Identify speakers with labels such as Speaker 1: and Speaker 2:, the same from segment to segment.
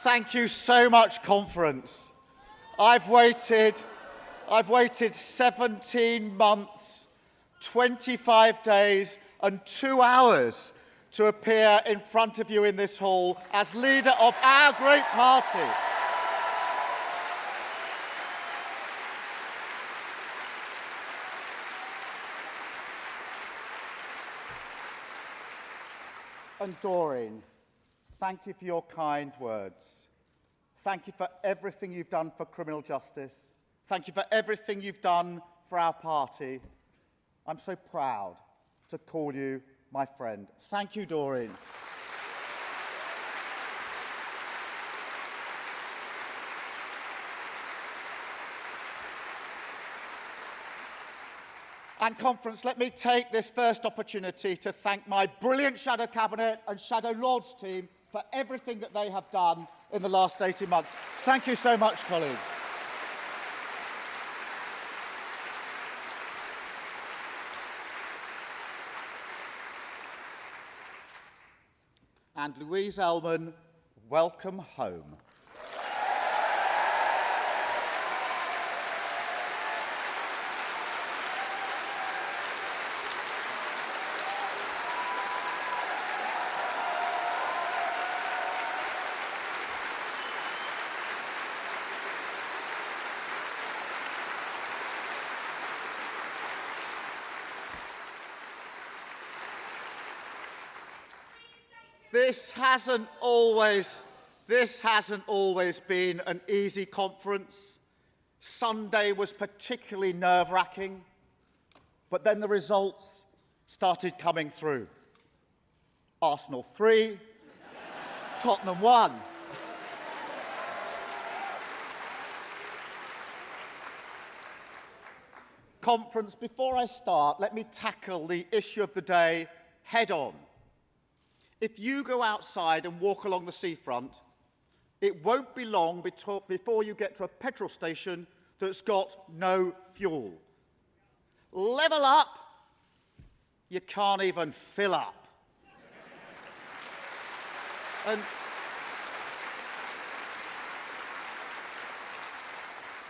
Speaker 1: thank you so much, conference. I've waited 17 months, 25 days and 2 hours to appear in front of you in this hall as leader of our great party. And Doreen, thank you for your kind words. Thank you for everything you've done for criminal justice. Thank you for everything you've done for our party. I'm so proud to call you my friend. Thank you, Doreen. And conference, let me take this first opportunity to thank my brilliant Shadow Cabinet and Shadow Lords team for everything that they have done in the last 18 months. Thank you so much, colleagues. And Louise Ellman, welcome home. This hasn't always been an easy conference. Sunday was particularly nerve-wracking, but then the results started coming through. Arsenal 3, Tottenham 1. Conference, before I start, let me tackle the issue of the day head on. If you go outside and walk along the seafront, it won't be long before you get to a petrol station that's got no fuel. Level up, you can't even fill up.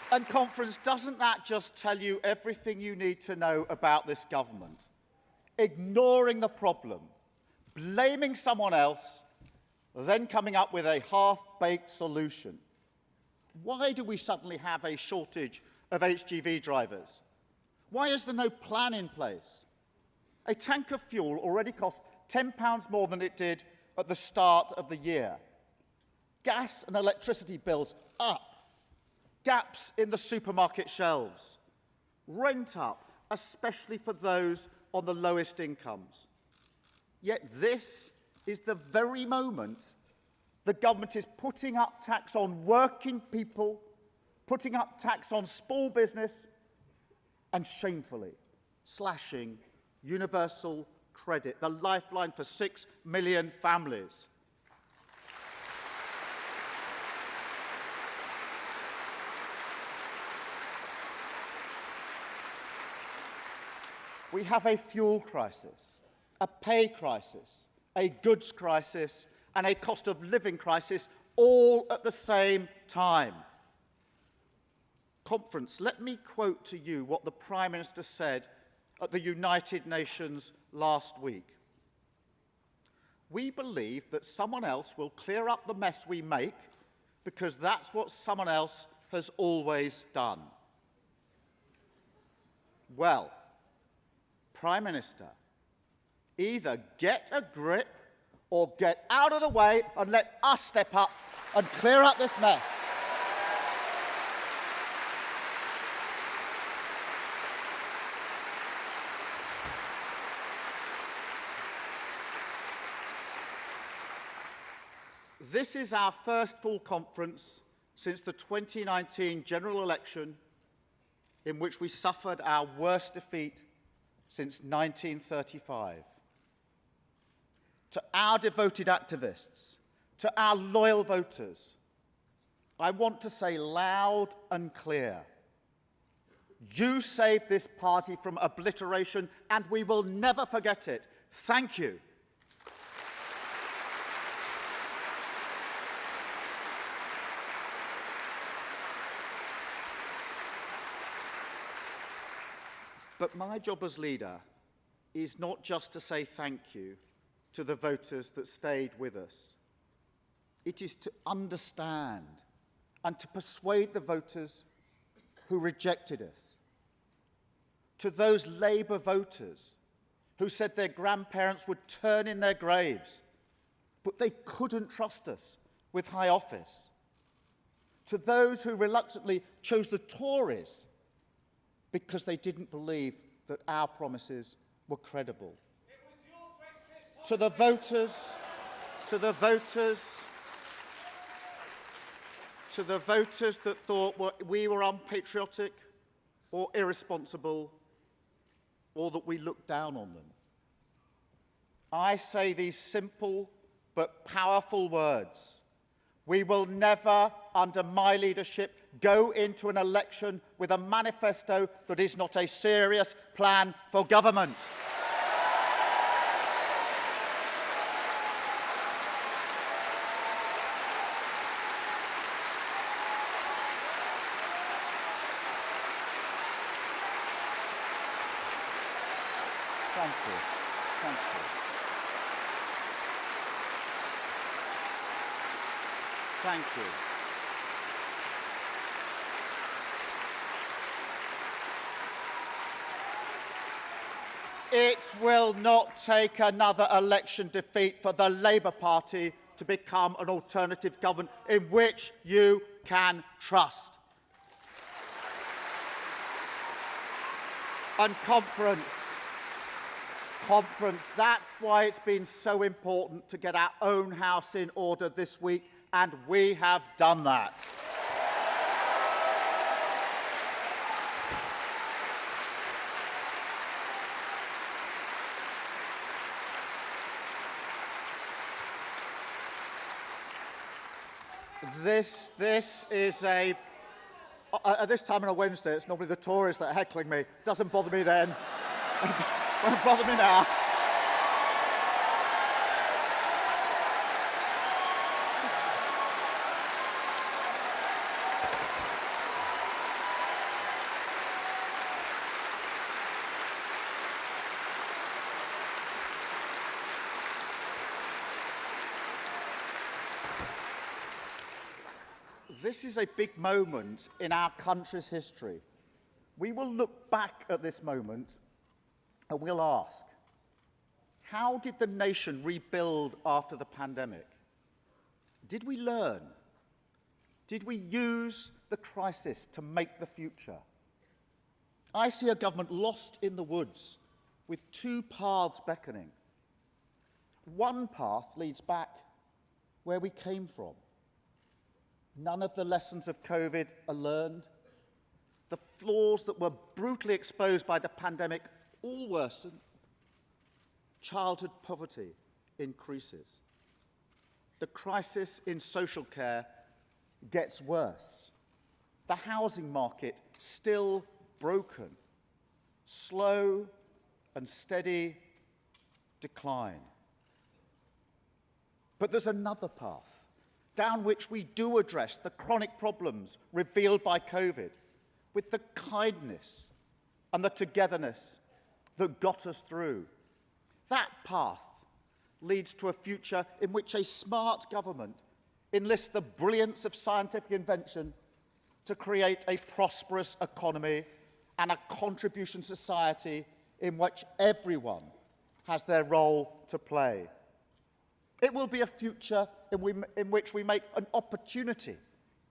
Speaker 1: And conference, doesn't that just tell you everything you need to know about this government? Ignoring the problem, blaming someone else, then coming up with a half-baked solution. Why do we suddenly have a shortage of HGV drivers? Why is there no plan in place? A tank of fuel already costs £10 more than it did at the start of the year. Gas and electricity bills up. Gaps in the supermarket shelves. Rent up, especially for those on the lowest incomes. Yet this is the very moment the government is putting up tax on working people, putting up tax on small business, and shamefully slashing universal credit, the lifeline for 6 million families. We have a fuel crisis, a pay crisis, a goods crisis, and a cost of living crisis all at the same time. Conference, let me quote to you what the Prime Minister said at the United Nations last week. We believe that someone else will clear up the mess we make because that's what someone else has always done. Well, Prime Minister, either get a grip or get out of the way and let us step up and clear up this mess. This is our first full conference since the 2019 general election, in which we suffered our worst defeat since 1935. To our devoted activists, to our loyal voters, I want to say loud and clear, you saved this party from obliteration, and we will never forget it. Thank you. But my job as leader is not just to say thank you to the voters that stayed with us. It is to understand and to persuade the voters who rejected us. To those Labour voters who said their grandparents would turn in their graves, but they couldn't trust us with high office. To those who reluctantly chose the Tories because they didn't believe that our promises were credible. To the voters that thought we were unpatriotic or irresponsible, or that we looked down on them. I say these simple but powerful words. We will never, under my leadership, go into an election with a manifesto that is not a serious plan for government. Thank you. Thank you. Thank you. It will not take another election defeat for the Labour Party to become an alternative government in which you can trust. And conference, that's why it's been so important to get our own house in order this week, and we have done that. This is a... At this time on a Wednesday, it's normally the Tories that are heckling me. Doesn't bother me then. Won't bother me now. This is a big moment in our country's history. We will look back at this moment and we'll ask, how did the nation rebuild after the pandemic? Did we learn? Did we use the crisis to make the future? I see a government lost in the woods with two paths beckoning. One path leads back where we came from. None of the lessons of COVID are learned. The flaws that were brutally exposed by the pandemic all worsen. Childhood poverty increases. The crisis in social care gets worse. The housing market still broken. Slow and steady decline. But there's another path down which we do address the chronic problems revealed by COVID with the kindness and the togetherness that got us through. That path leads to a future in which a smart government enlists the brilliance of scientific invention to create a prosperous economy and a contribution society in which everyone has their role to play. It will be a future in which we make an opportunity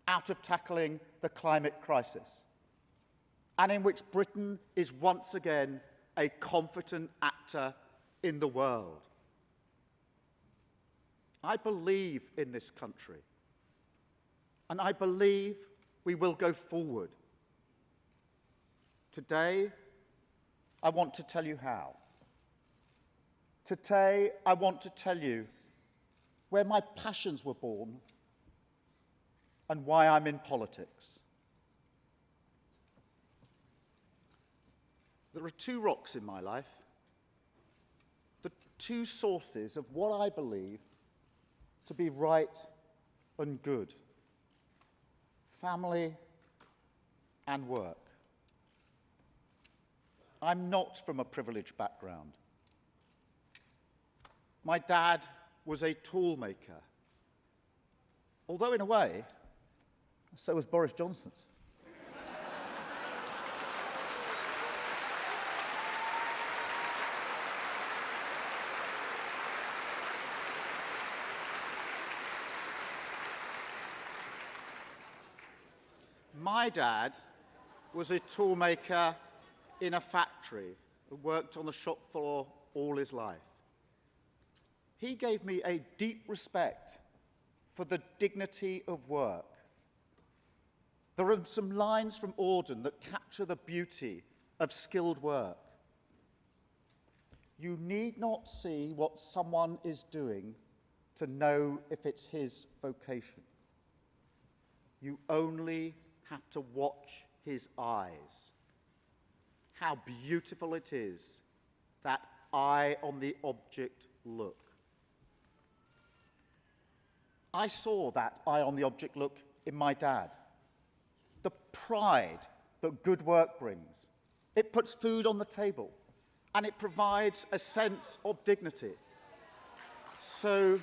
Speaker 1: out of tackling the climate crisis, and in which Britain is once again a confident actor in the world. I believe in this country, and I believe we will go forward. Today, I want to tell you how. Today, I want to tell you where my passions were born and why I'm in politics. There are two rocks in my life, the two sources of what I believe to be right and good: family and work. I'm not from a privileged background. My dad was a tool maker, although in a way, so was Boris Johnson's. My dad was a toolmaker in a factory and worked on the shop floor all his life. He gave me a deep respect for the dignity of work. There are some lines from Auden that capture the beauty of skilled work. You need not see what someone is doing to know if it's his vocation. You only have to watch his eyes. How beautiful it is, that eye on the object look. I saw that eye on the object look in my dad. The pride that good work brings. It puts food on the table and it provides a sense of dignity. So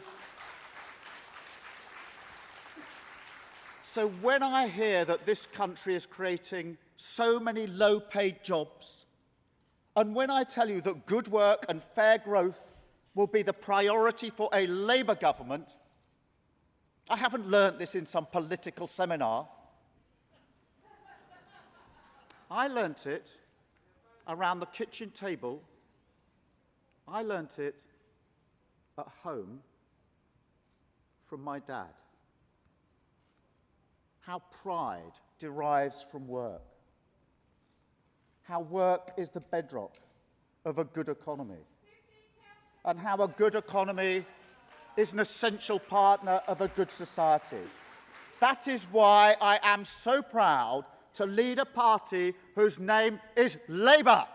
Speaker 1: when I hear that this country is creating so many low-paid jobs, and when I tell you that good work and fair growth will be the priority for a Labour government, I haven't learnt this in some political seminar. I learnt it around the kitchen table. I learnt it at home from my dad. How pride derives from work. How work is the bedrock of a good economy. And how a good economy is an essential partner of a good society. That is why I am so proud to lead a party whose name is Labour.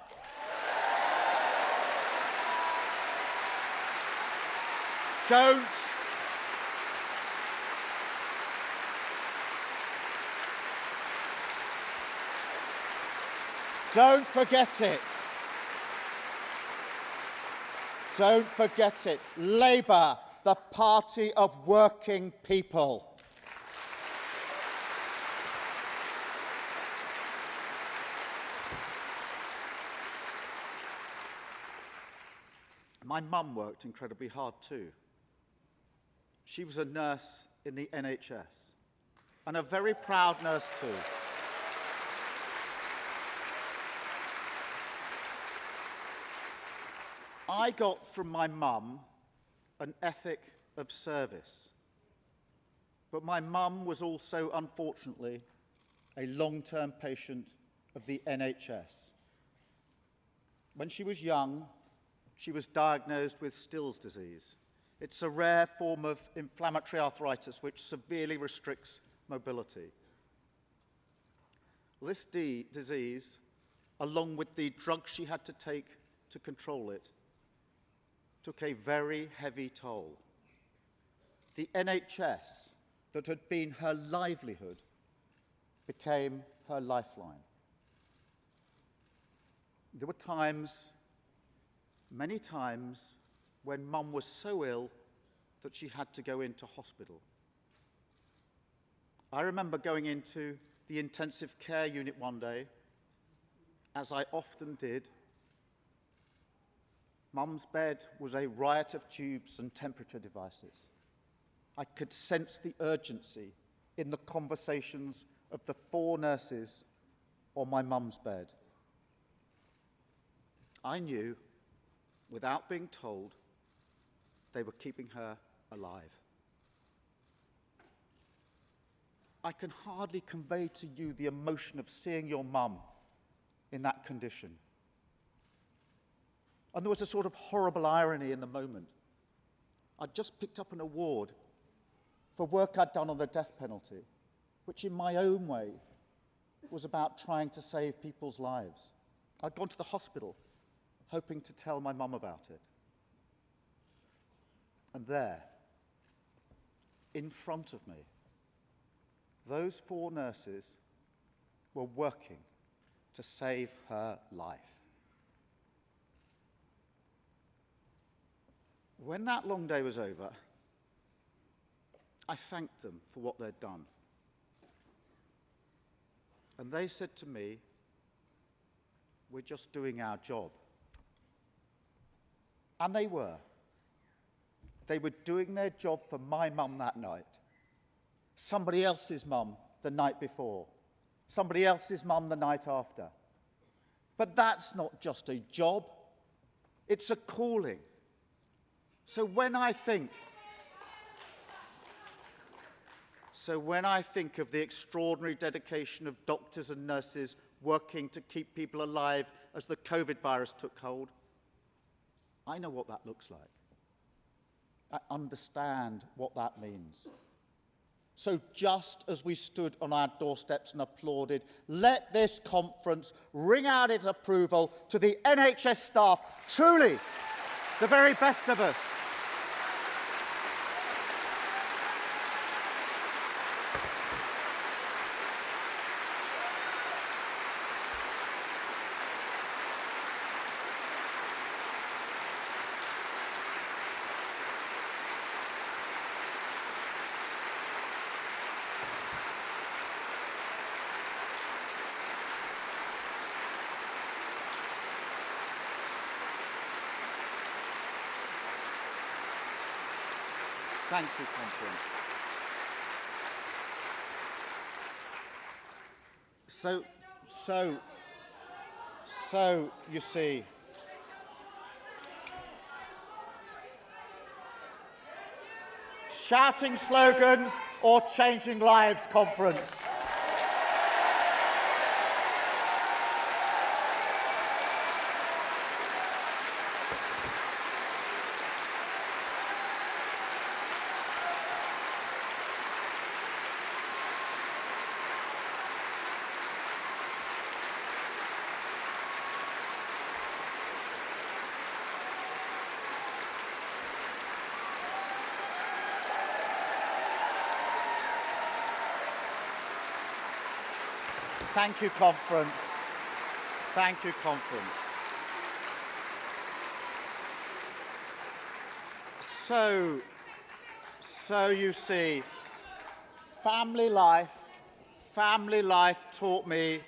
Speaker 1: Don't forget it. Don't forget it. Labour, the party of working people. My mum worked incredibly hard too. She was a nurse in the NHS, and a very proud nurse too. I got from my mum an ethic of service. But my mum was also, unfortunately, a long-term patient of the NHS. When she was young, she was diagnosed with Still's disease. It's a rare form of inflammatory arthritis which severely restricts mobility. This disease, along with the drugs she had to take to control it, took a very heavy toll. The NHS, that had been her livelihood, became her lifeline. There were times, many times, when Mum was so ill that she had to go into hospital. I remember going into the intensive care unit one day, as I often did. Mum's bed was a riot of tubes and temperature devices. I could sense the urgency in the conversations of the 4 nurses on my mum's bed. I knew, without being told, they were keeping her alive. I can hardly convey to you the emotion of seeing your mum in that condition. And there was a sort of horrible irony in the moment. I'd just picked up an award for work I'd done on the death penalty, which in my own way was about trying to save people's lives. I'd gone to the hospital hoping to tell my mum about it. And there, in front of me, those 4 nurses were working to save her life. When that long day was over, I thanked them for what they'd done. And they said to me, "We're just doing our job." And they were. They were doing their job for my mum that night, somebody else's mum the night before, somebody else's mum the night after. But that's not just a job, it's a calling. So when I think of the extraordinary dedication of doctors and nurses working to keep people alive as the COVID virus took hold, I know what that looks like. I understand what that means. So just as we stood on our doorsteps and applauded, let this conference ring out its approval to the NHS staff, truly the very best of us. Thank you, Conference. So, you see, shouting slogans or changing lives, Conference. Thank you, Conference. Thank you, Conference. So you see, family life taught me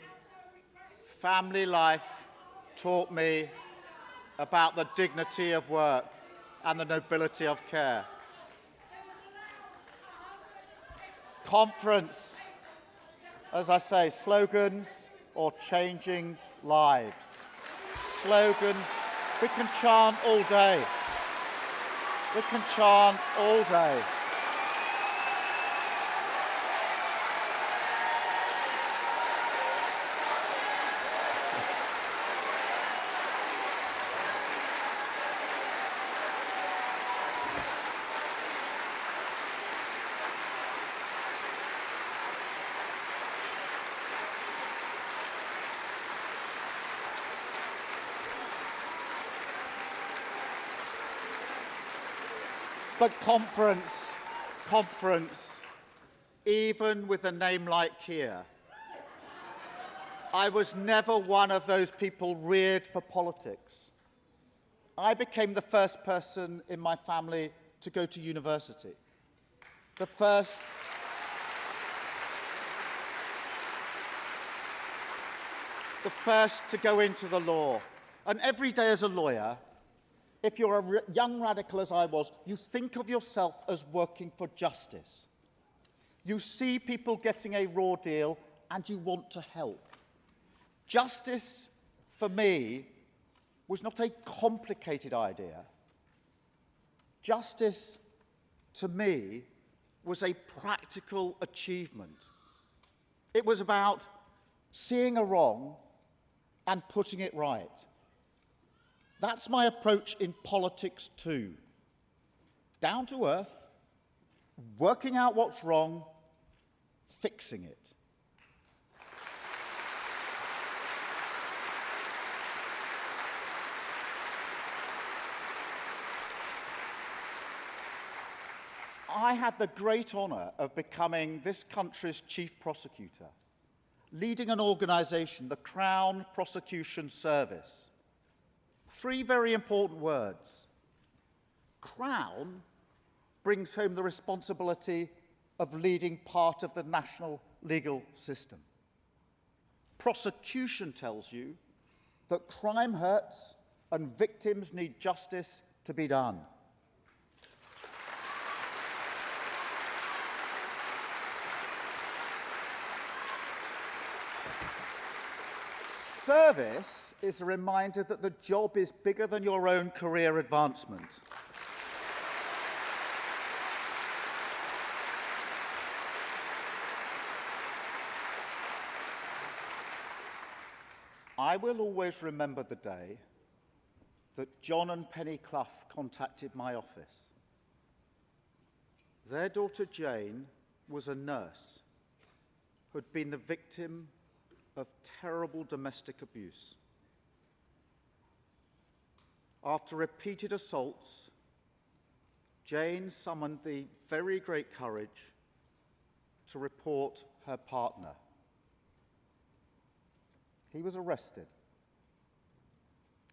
Speaker 1: about the dignity of work and the nobility of care. Conference, as I say, slogans or changing lives. Slogans we can chant all day. We can chant all day. But conference, even with a name like Keir, I was never one of those people reared for politics. I became the first person in my family to go to university. The first to go into the law. And every day as a lawyer, if you're a young radical as I was, you think of yourself as working for justice. You see people getting a raw deal and you want to help. Justice, for me, was not a complicated idea. Justice, to me, was a practical achievement. It was about seeing a wrong and putting it right. That's my approach in politics too. Down to earth, working out what's wrong, fixing it. I had the great honour of becoming this country's chief prosecutor, leading an organisation, the Crown Prosecution Service. Three very important words: Crown brings home the responsibility of leading part of the national legal system. Prosecution tells you that crime hurts and victims need justice to be done. Service is a reminder that the job is bigger than your own career advancement. I will always remember the day that John and Penny Clough contacted my office. Their daughter Jane was a nurse who had been the victim of terrible domestic abuse. After repeated assaults, Jane summoned the very great courage to report her partner. He was arrested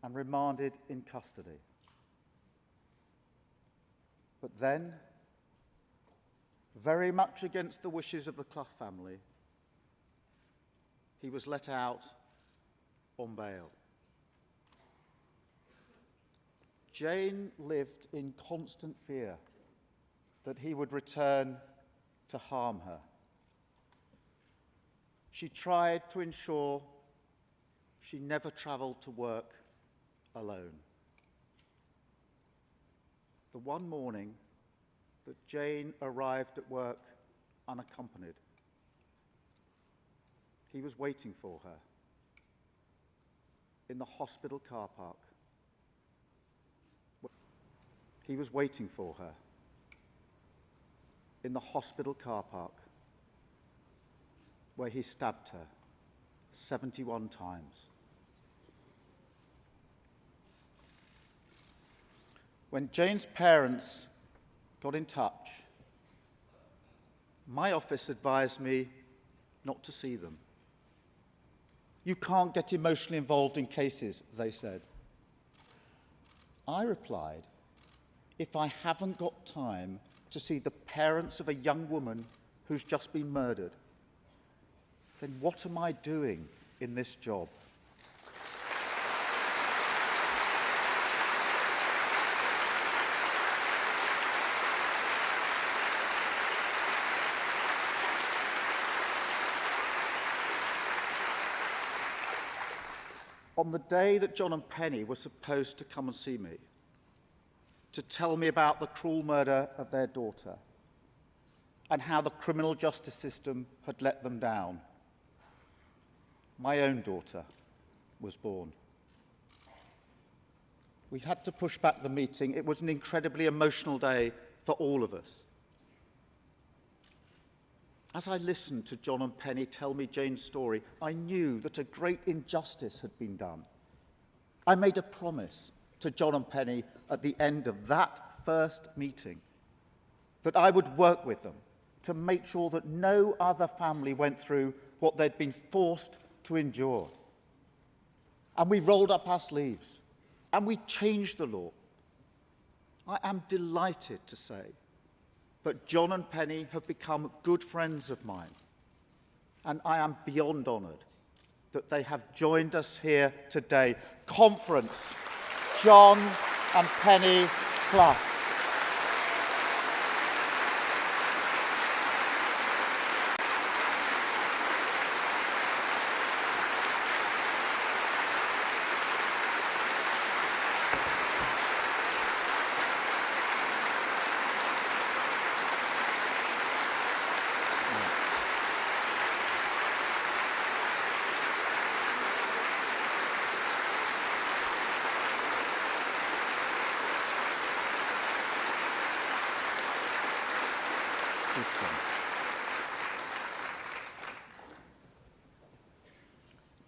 Speaker 1: and remanded in custody. But then, very much against the wishes of the Clough family, he was let out on bail. Jane lived in constant fear that he would return to harm her. She tried to ensure she never travelled to work alone. The one morning that Jane arrived at work unaccompanied, he was waiting for her in the hospital car park. He was waiting for her in the hospital car park where he stabbed her 71 times. When Jane's parents got in touch, my office advised me not to see them. You can't get emotionally involved in cases, they said. I replied, if I haven't got time to see the parents of a young woman who's just been murdered, then what am I doing in this job? On the day that John and Penny were supposed to come and see me, to tell me about the cruel murder of their daughter and how the criminal justice system had let them down, my own daughter was born. We had to push back the meeting. It was an incredibly emotional day for all of us. As I listened to John and Penny tell me Jane's story, I knew that a great injustice had been done. I made a promise to John and Penny at the end of that first meeting that I would work with them to make sure that no other family went through what they'd been forced to endure. And we rolled up our sleeves and we changed the law. I am delighted to say that John and Penny have become good friends of mine, and I am beyond honoured that they have joined us here today. Conference, John and Penny Clough.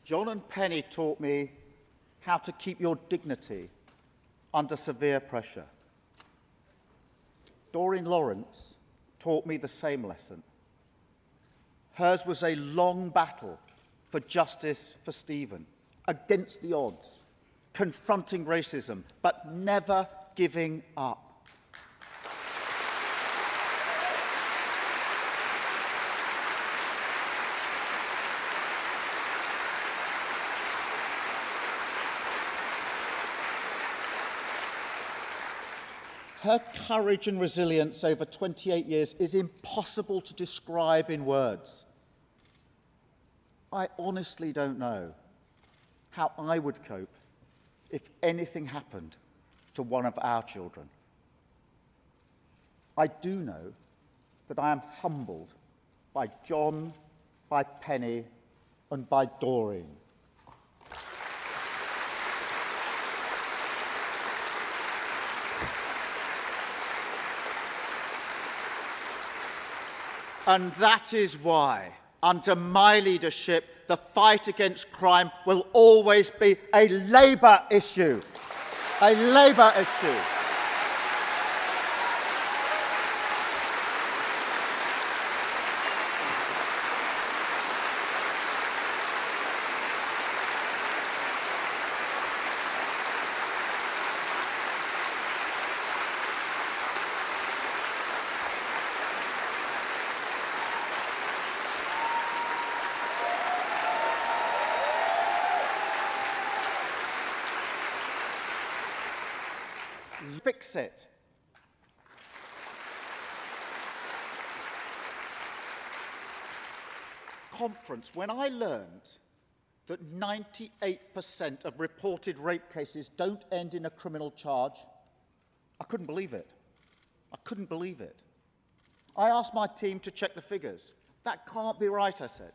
Speaker 1: John and Penny taught me how to keep your dignity under severe pressure. Doreen Lawrence taught me the same lesson. Hers was a long battle for justice for Stephen, against the odds, confronting racism, but never giving up. Her courage and resilience over 28 years is impossible to describe in words. I honestly don't know how I would cope if anything happened to one of our children. I do know that I am humbled by John, by Penny, and by Doreen. And that is why, under my leadership, the fight against crime will always be a Labour issue. A Labour issue. Fix it. Conference, when I learned that 98% of reported rape cases don't end in a criminal charge, I couldn't believe it. I couldn't believe it. I asked my team to check the figures. That can't be right, I said.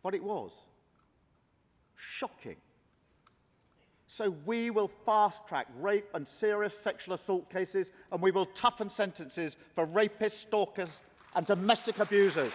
Speaker 1: But it was. Shocking. So we will fast-track rape and serious sexual assault cases, and we will toughen sentences for rapists, stalkers, and domestic abusers.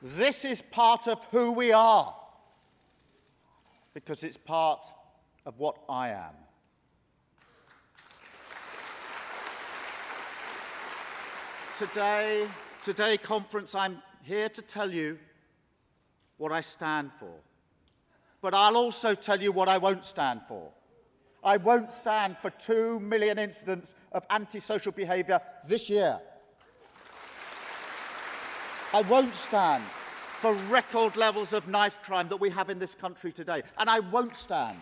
Speaker 1: This is part of who we are, because it's part of what I am. Today, conference, I'm here to tell you what I stand for. But I'll also tell you what I won't stand for. I won't stand for 2 million incidents of antisocial behaviour this year. I won't stand for record levels of knife crime that we have in this country today. And I won't stand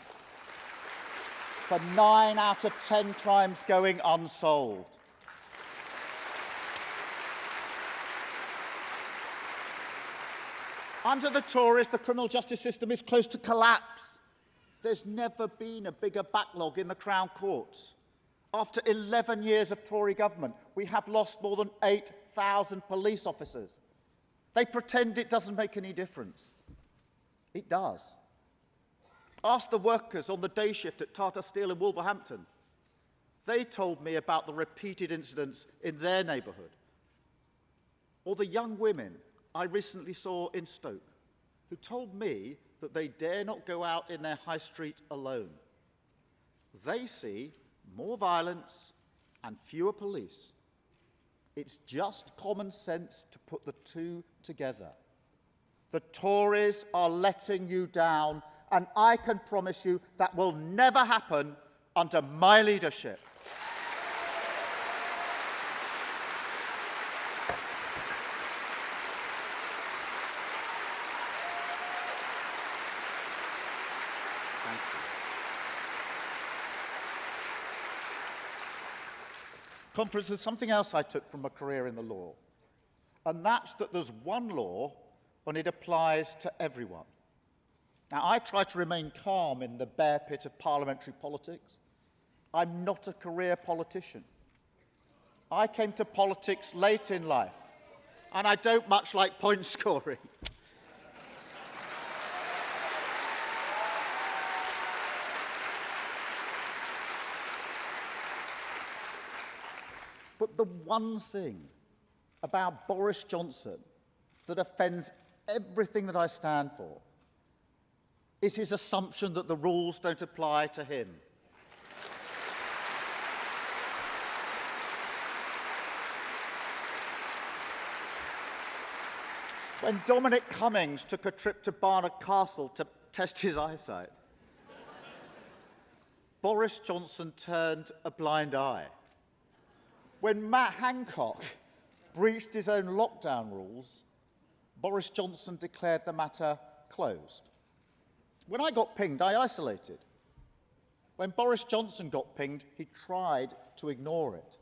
Speaker 1: for 9 out of 10 crimes going unsolved. Under the Tories, the criminal justice system is close to collapse. There's never been a bigger backlog in the Crown Courts. After 11 years of Tory government, we have lost more than 8,000 police officers. They pretend it doesn't make any difference. It does. Ask the workers on the day shift at Tata Steel in Wolverhampton. They told me about the repeated incidents in their neighbourhood. Or the young women I recently saw in Stoke, who told me that they dare not go out in their high street alone. They see more violence and fewer police. It's just common sense to put the two together. The Tories are letting you down, and I can promise you that will never happen under my leadership. Conference, there's something else I took from a career in the law, and that's that there's one law and it applies to everyone. Now, I try to remain calm in the bear pit of parliamentary politics. I'm not a career politician. I came to politics late in life, and I don't much like point scoring. But the one thing about Boris Johnson that offends everything that I stand for is his assumption that the rules don't apply to him. When Dominic Cummings took a trip to Barnard Castle to test his eyesight, Boris Johnson turned a blind eye. When Matt Hancock breached his own lockdown rules, Boris Johnson declared the matter closed. When I got pinged, I isolated. When Boris Johnson got pinged, he tried to ignore it.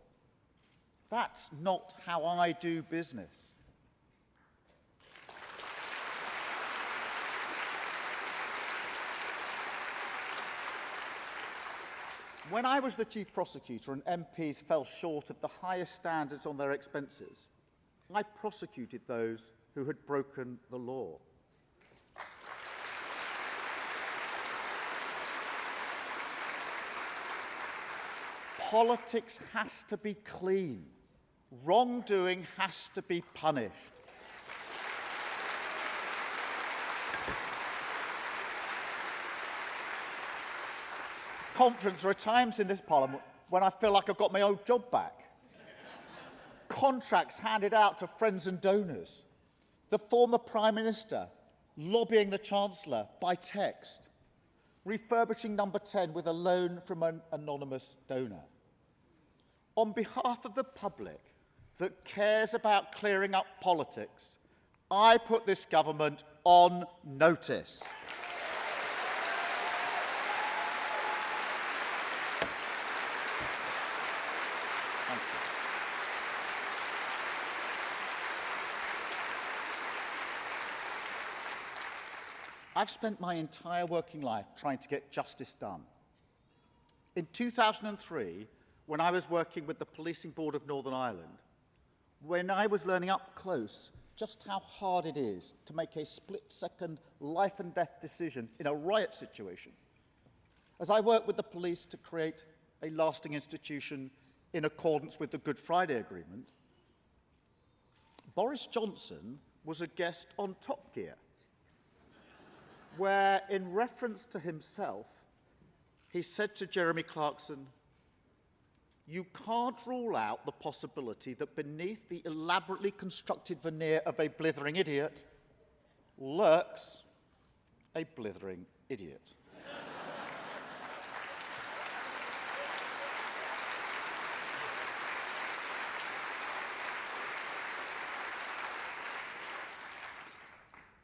Speaker 1: That's not how I do business. When I was the chief prosecutor and MPs fell short of the highest standards on their expenses, I prosecuted those who had broken the law. Politics has to be clean. Wrongdoing has to be punished. Conference, there are times in this Parliament when I feel like I've got my old job back. Contracts handed out to friends and donors. The former Prime Minister lobbying the Chancellor by text. Refurbishing Number 10 with a loan from an anonymous donor. On behalf of the public that cares about clearing up politics, I put this government on notice. I've spent my entire working life trying to get justice done. In 2003, when I was working with the Policing Board of Northern Ireland, when I was learning up close just how hard it is to make a split-second life and death decision in a riot situation, as I worked with the police to create a lasting institution in accordance with the Good Friday Agreement, Boris Johnson was a guest on Top Gear, where, in reference to himself, he said to Jeremy Clarkson, "You can't rule out the possibility that beneath the elaborately constructed veneer of a blithering idiot lurks a blithering idiot."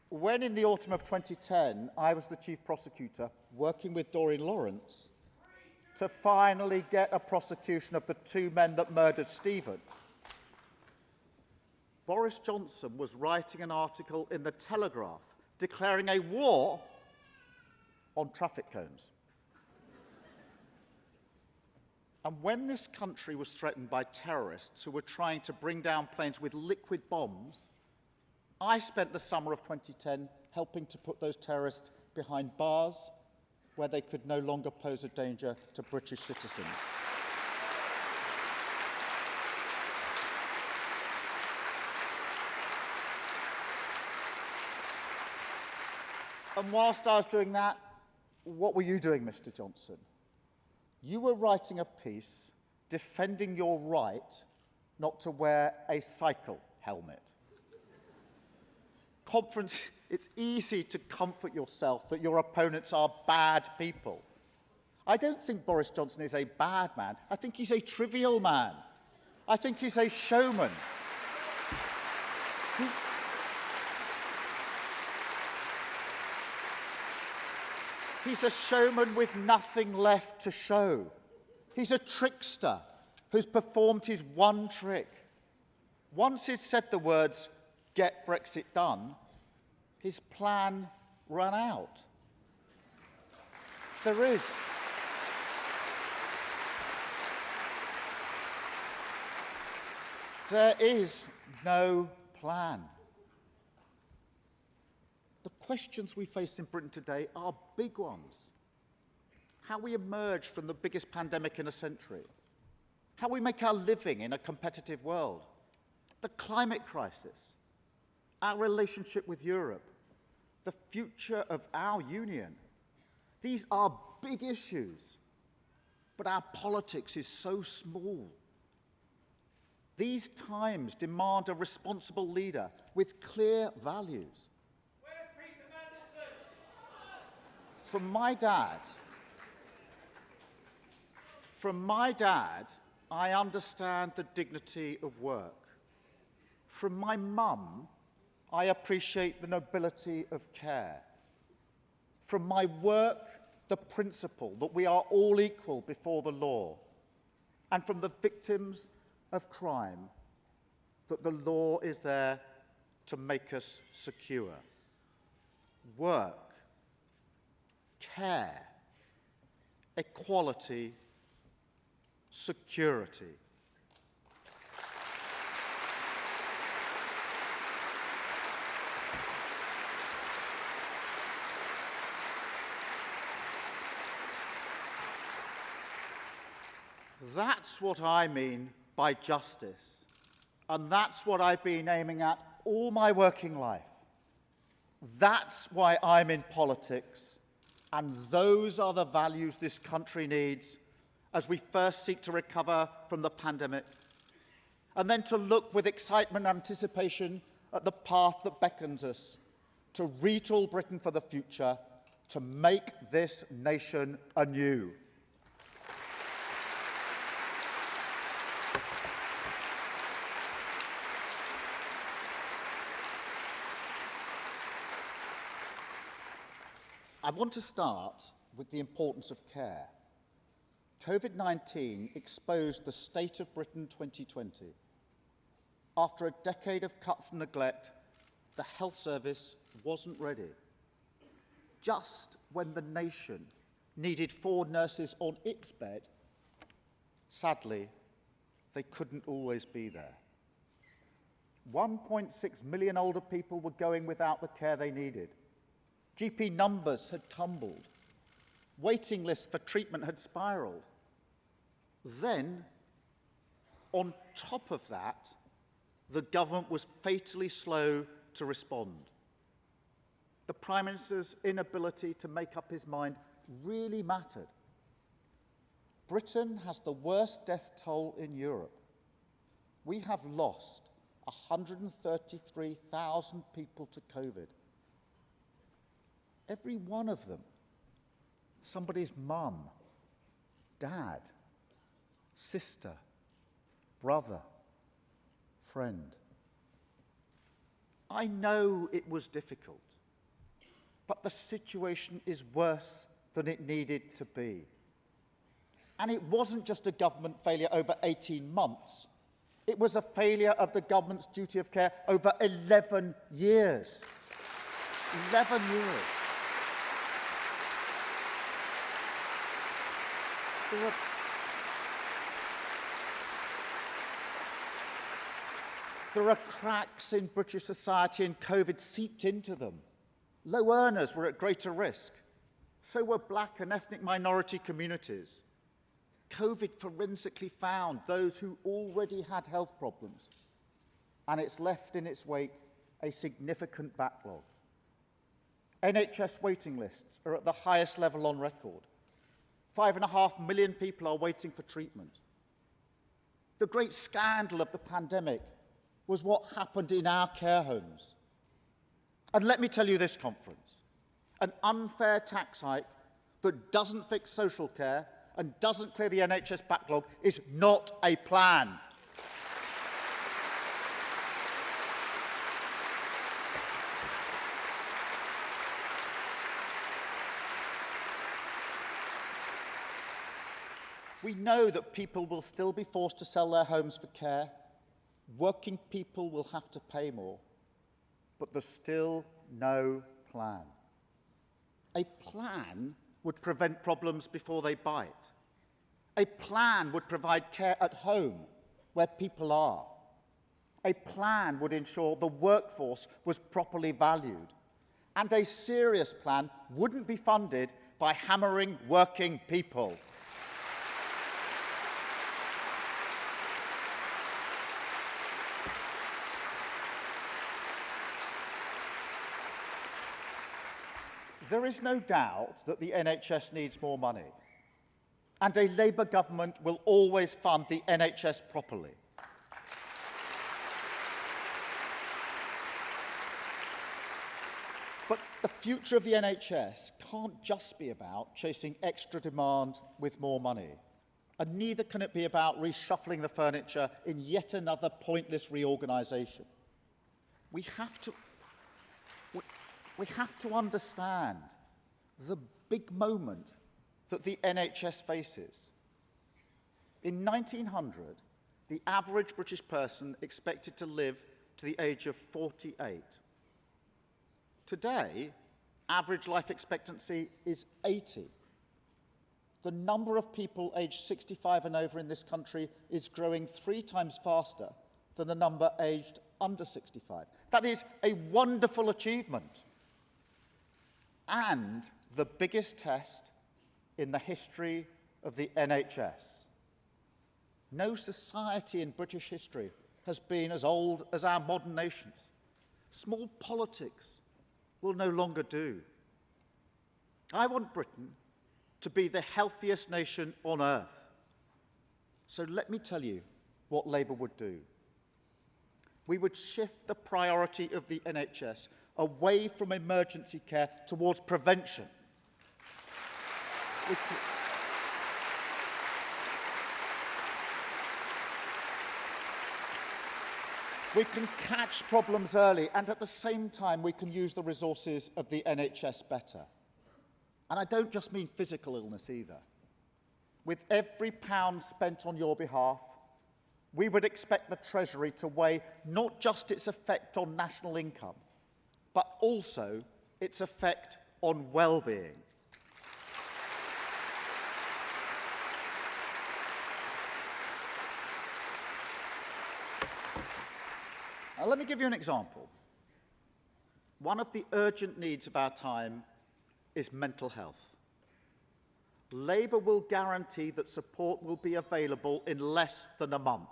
Speaker 1: When, in the autumn of 2010, I was the chief prosecutor working with Doreen Lawrence to finally get a prosecution of the two men that murdered Stephen, Boris Johnson was writing an article in The Telegraph declaring a war on traffic cones. And when this country was threatened by terrorists who were trying to bring down planes with liquid bombs, I spent the summer of 2010 helping to put those terrorists behind bars where they could no longer pose a danger to British citizens. And whilst I was doing that, what were you doing, Mr. Johnson? You were writing a piece defending your right not to wear a cycle helmet. Conference, it's easy to comfort yourself that your opponents are bad people. I don't think Boris Johnson is a bad man. I think he's a trivial man. I think he's a showman. He's a showman with nothing left to show. He's a trickster who's performed his one trick. Once he'd said the words, "Get Brexit done," his plan ran out. There is no plan. The questions we face in Britain today are big ones. How we emerge from the biggest pandemic in a century. How we make our living in a competitive world. The climate crisis. Our relationship with Europe. The future of our union. These are big issues, but our politics is so small. These times demand a responsible leader with clear values. From my dad, I understand the dignity of work. From my mum, I appreciate the nobility of care. From my work, the principle that we are all equal before the law. And from the victims of crime, that the law is there to make us secure. Work, care, equality, security. That's what I mean by justice, and that's what I've been aiming at all my working life. That's why I'm in politics, and those are the values this country needs as we first seek to recover from the pandemic, and then to look with excitement and anticipation at the path that beckons us to retool Britain for the future, to make this nation anew. I want to start with the importance of care. COVID-19 exposed the state of Britain 2020. After a decade of cuts and neglect, the health service wasn't ready. Just when the nation needed 4 nurses on its bed, sadly, they couldn't always be there. 1.6 million older people were going without the care they needed. GP numbers had tumbled. Waiting lists for treatment had spiralled. Then, on top of that, the government was fatally slow to respond. The Prime Minister's inability to make up his mind really mattered. Britain has the worst death toll in Europe. We have lost 133,000 people to COVID. Every one of them, somebody's mum, dad, sister, brother, friend. I know it was difficult, but the situation is worse than it needed to be. And it wasn't just a government failure over 18 months. It was a failure of the government's duty of care over 11 years. 11 years. There are cracks in British society, and COVID seeped into them. Low earners were at greater risk. So were black and ethnic minority communities. COVID forensically found those who already had health problems, and it's left in its wake a significant backlog. NHS waiting lists are at the highest level on record. 5.5 million people are waiting for treatment. The great scandal of the pandemic was what happened in our care homes. And let me tell you this, conference, an unfair tax hike that doesn't fix social care and doesn't clear the NHS backlog is not a plan. We know that people will still be forced to sell their homes for care. Working people will have to pay more. But there's still no plan. A plan would prevent problems before they bite. A plan would provide care at home, where people are. A plan would ensure the workforce was properly valued. And a serious plan wouldn't be funded by hammering working people. There is no doubt that the NHS needs more money, and a Labour government will always fund the NHS properly. But the future of the NHS can't just be about chasing extra demand with more money. And neither can it be about reshuffling the furniture in yet another pointless reorganisation. We have to understand the big moment that the NHS faces. In 1900, the average British person expected to live to the age of 48. Today, average life expectancy is 80. The number of people aged 65 and over in this country is growing 3 times faster than the number aged under 65. That is a wonderful achievement and the biggest test in the history of the NHS. No society in British history has been as old as our modern nation. Small politics will no longer do. I want Britain to be the healthiest nation on earth. So let me tell you what Labour would do. We would shift the priority of the NHS away from emergency care towards prevention. We can catch problems early, and at the same time, we can use the resources of the NHS better. And I don't just mean physical illness either. With every pound spent on your behalf, we would expect the Treasury to weigh not just its effect on national income, but also its effect on well-being. Now, let me give you an example. One of the urgent needs of our time is mental health. Labour will guarantee that support will be available in less than a month.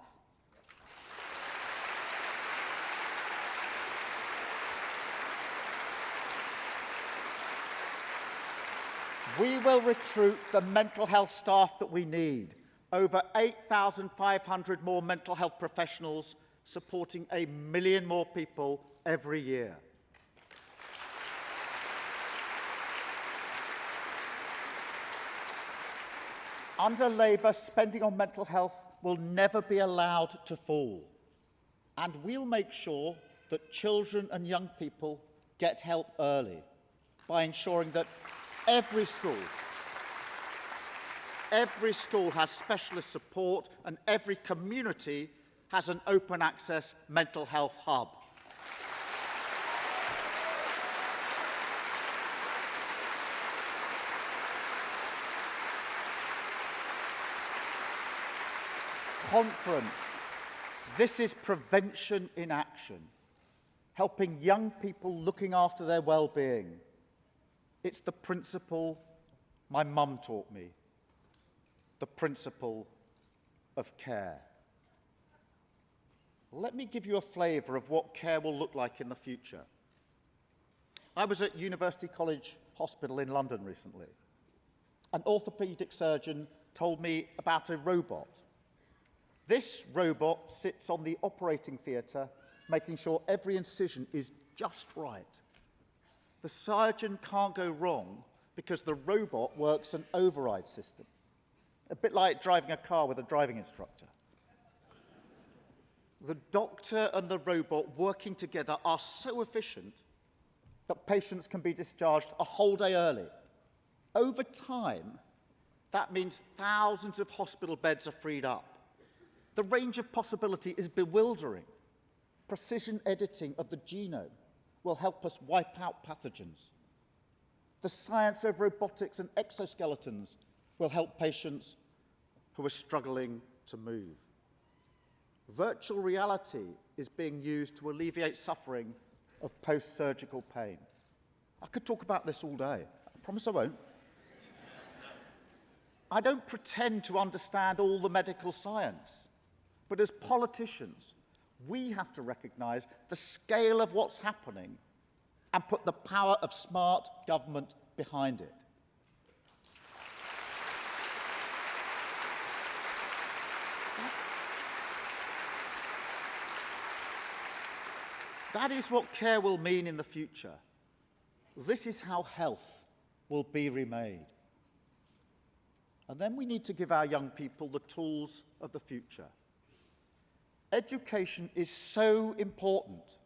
Speaker 1: We will recruit the mental health staff that we need. Over 8,500 more mental health professionals supporting 1 million more people every year. Under Labour, spending on mental health will never be allowed to fall. And we'll make sure that children and young people get help early by ensuring that every school has specialist support and every community has an open access mental health hub. Conference. This is prevention in action, helping young people looking after their well-being. It's the principle my mum taught me, the principle of care. Let me give you a flavour of what care will look like in the future. I was at University College Hospital in London recently. An orthopaedic surgeon told me about a robot. This robot sits on the operating theatre, making sure every incision is just right. The surgeon can't go wrong because the robot works an override system, a bit like driving a car with a driving instructor. The doctor and the robot working together are so efficient that patients can be discharged a whole day early. Over time, that means thousands of hospital beds are freed up. The range of possibility is bewildering. Precision editing of the genome will help us wipe out pathogens. The science of robotics and exoskeletons will help patients who are struggling to move. Virtual reality is being used to alleviate suffering of post-surgical pain. I could talk about this all day. I promise I won't. I don't pretend to understand all the medical science, but as politicians, we have to recognise the scale of what's happening and put the power of smart government behind it. That is what care will mean in the future. This is how health will be remade. And then we need to give our young people the tools of the future. Education is so important.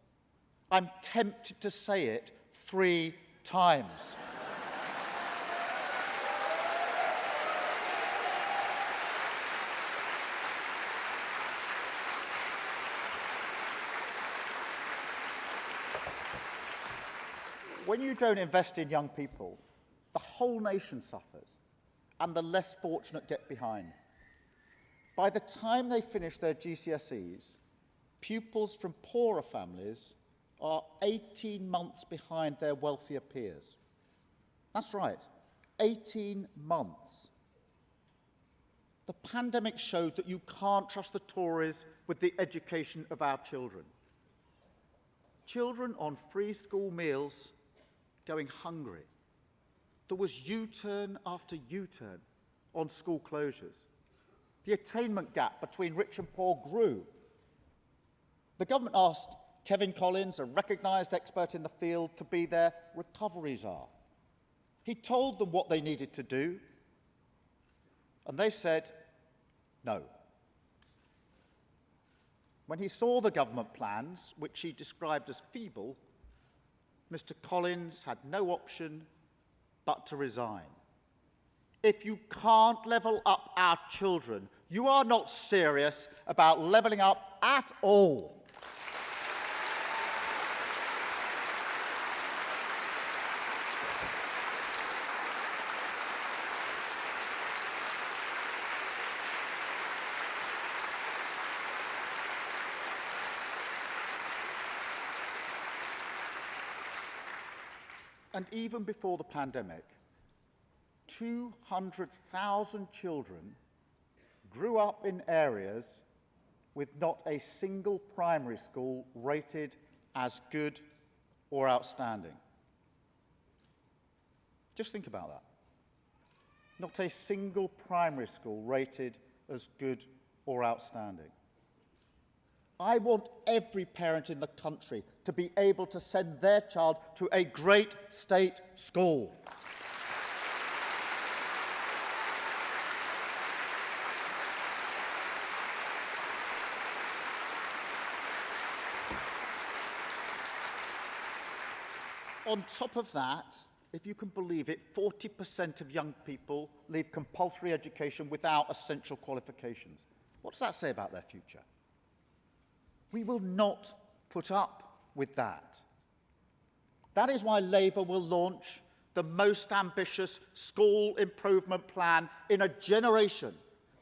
Speaker 1: I'm tempted to say it 3 times. When you don't invest in young people, the whole nation suffers, and the less fortunate get behind. By the time they finish their GCSEs, pupils from poorer families are 18 months behind their wealthier peers. That's right, 18 months. The pandemic showed that you can't trust the Tories with the education of our children. Children on free school meals going hungry. There was U-turn after U-turn on school closures. The attainment gap between rich and poor grew. The government asked Kevin Collins, a recognised expert in the field, to be their recovery czar. He told them what they needed to do, and they said no. When he saw the government plans, which he described as feeble, Mr. Collins had no option but to resign. If you can't level up our children, you are not serious about levelling up at all. And even before the pandemic, 200,000 children grew up in areas with not a single primary school rated as good or outstanding. Just think about that. Not a single primary school rated as good or outstanding. I want every parent in the country to be able to send their child to a great state school. On top of that, if you can believe it, 40% of young people leave compulsory education without essential qualifications. What does that say about their future? We will not put up with that. That is why Labour will launch the most ambitious school improvement plan in a generation,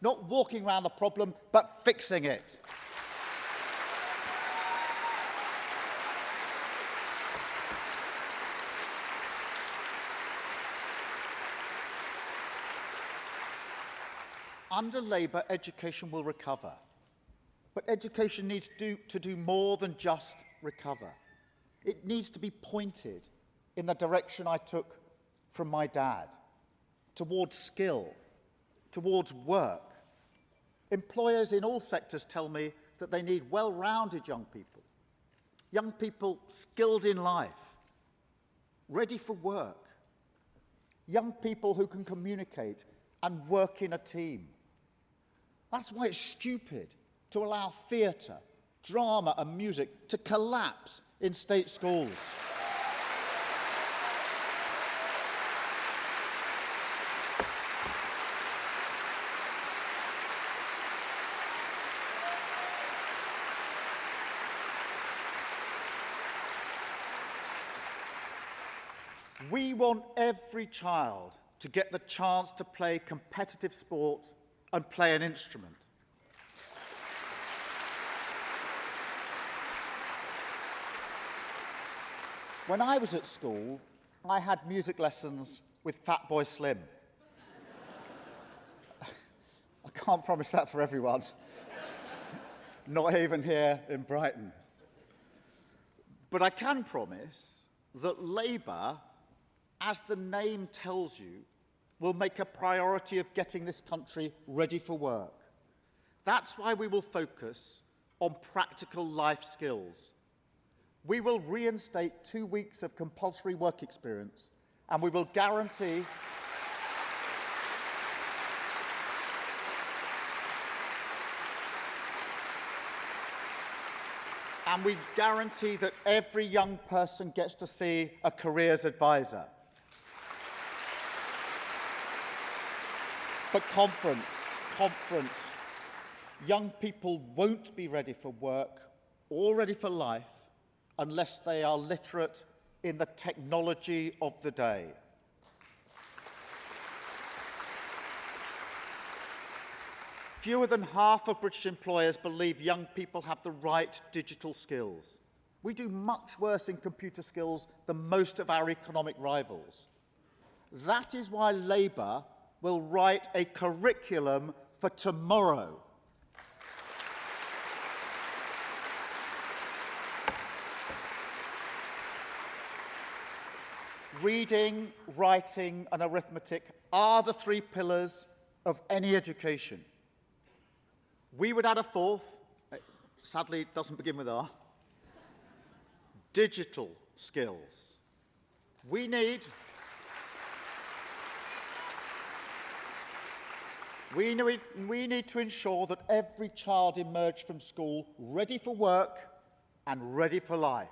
Speaker 1: not walking around the problem, but fixing it. Under Labour, education will recover. But education needs to do more than just recover. It needs to be pointed in the direction I took from my dad, towards skill, towards work. Employers in all sectors tell me that they need well-rounded young people skilled in life, ready for work, young people who can communicate and work in a team. That's why it's stupid to allow theatre, drama and music to collapse in state schools. We want every child to get the chance to play competitive sport and play an instrument. When I was at school, I had music lessons with Fatboy Slim. I can't promise that for everyone, not even here in Brighton. But I can promise that Labour, as the name tells you, will make a priority of getting this country ready for work. That's why we will focus on practical life skills. We will reinstate 2 weeks of compulsory work experience, and we will guarantee that every young person gets to see a careers advisor. But conference, young people won't be ready for work or ready for life unless they are literate in the technology of the day. Fewer than half of British employers believe young people have the right digital skills. We do much worse in computer skills than most of our economic rivals. That is why Labour will write a curriculum for tomorrow. Reading, writing and arithmetic are the 3 pillars of any education. We would add a 4th, sadly it doesn't begin with R, digital skills. We need to ensure that every child emerges from school ready for work and ready for life.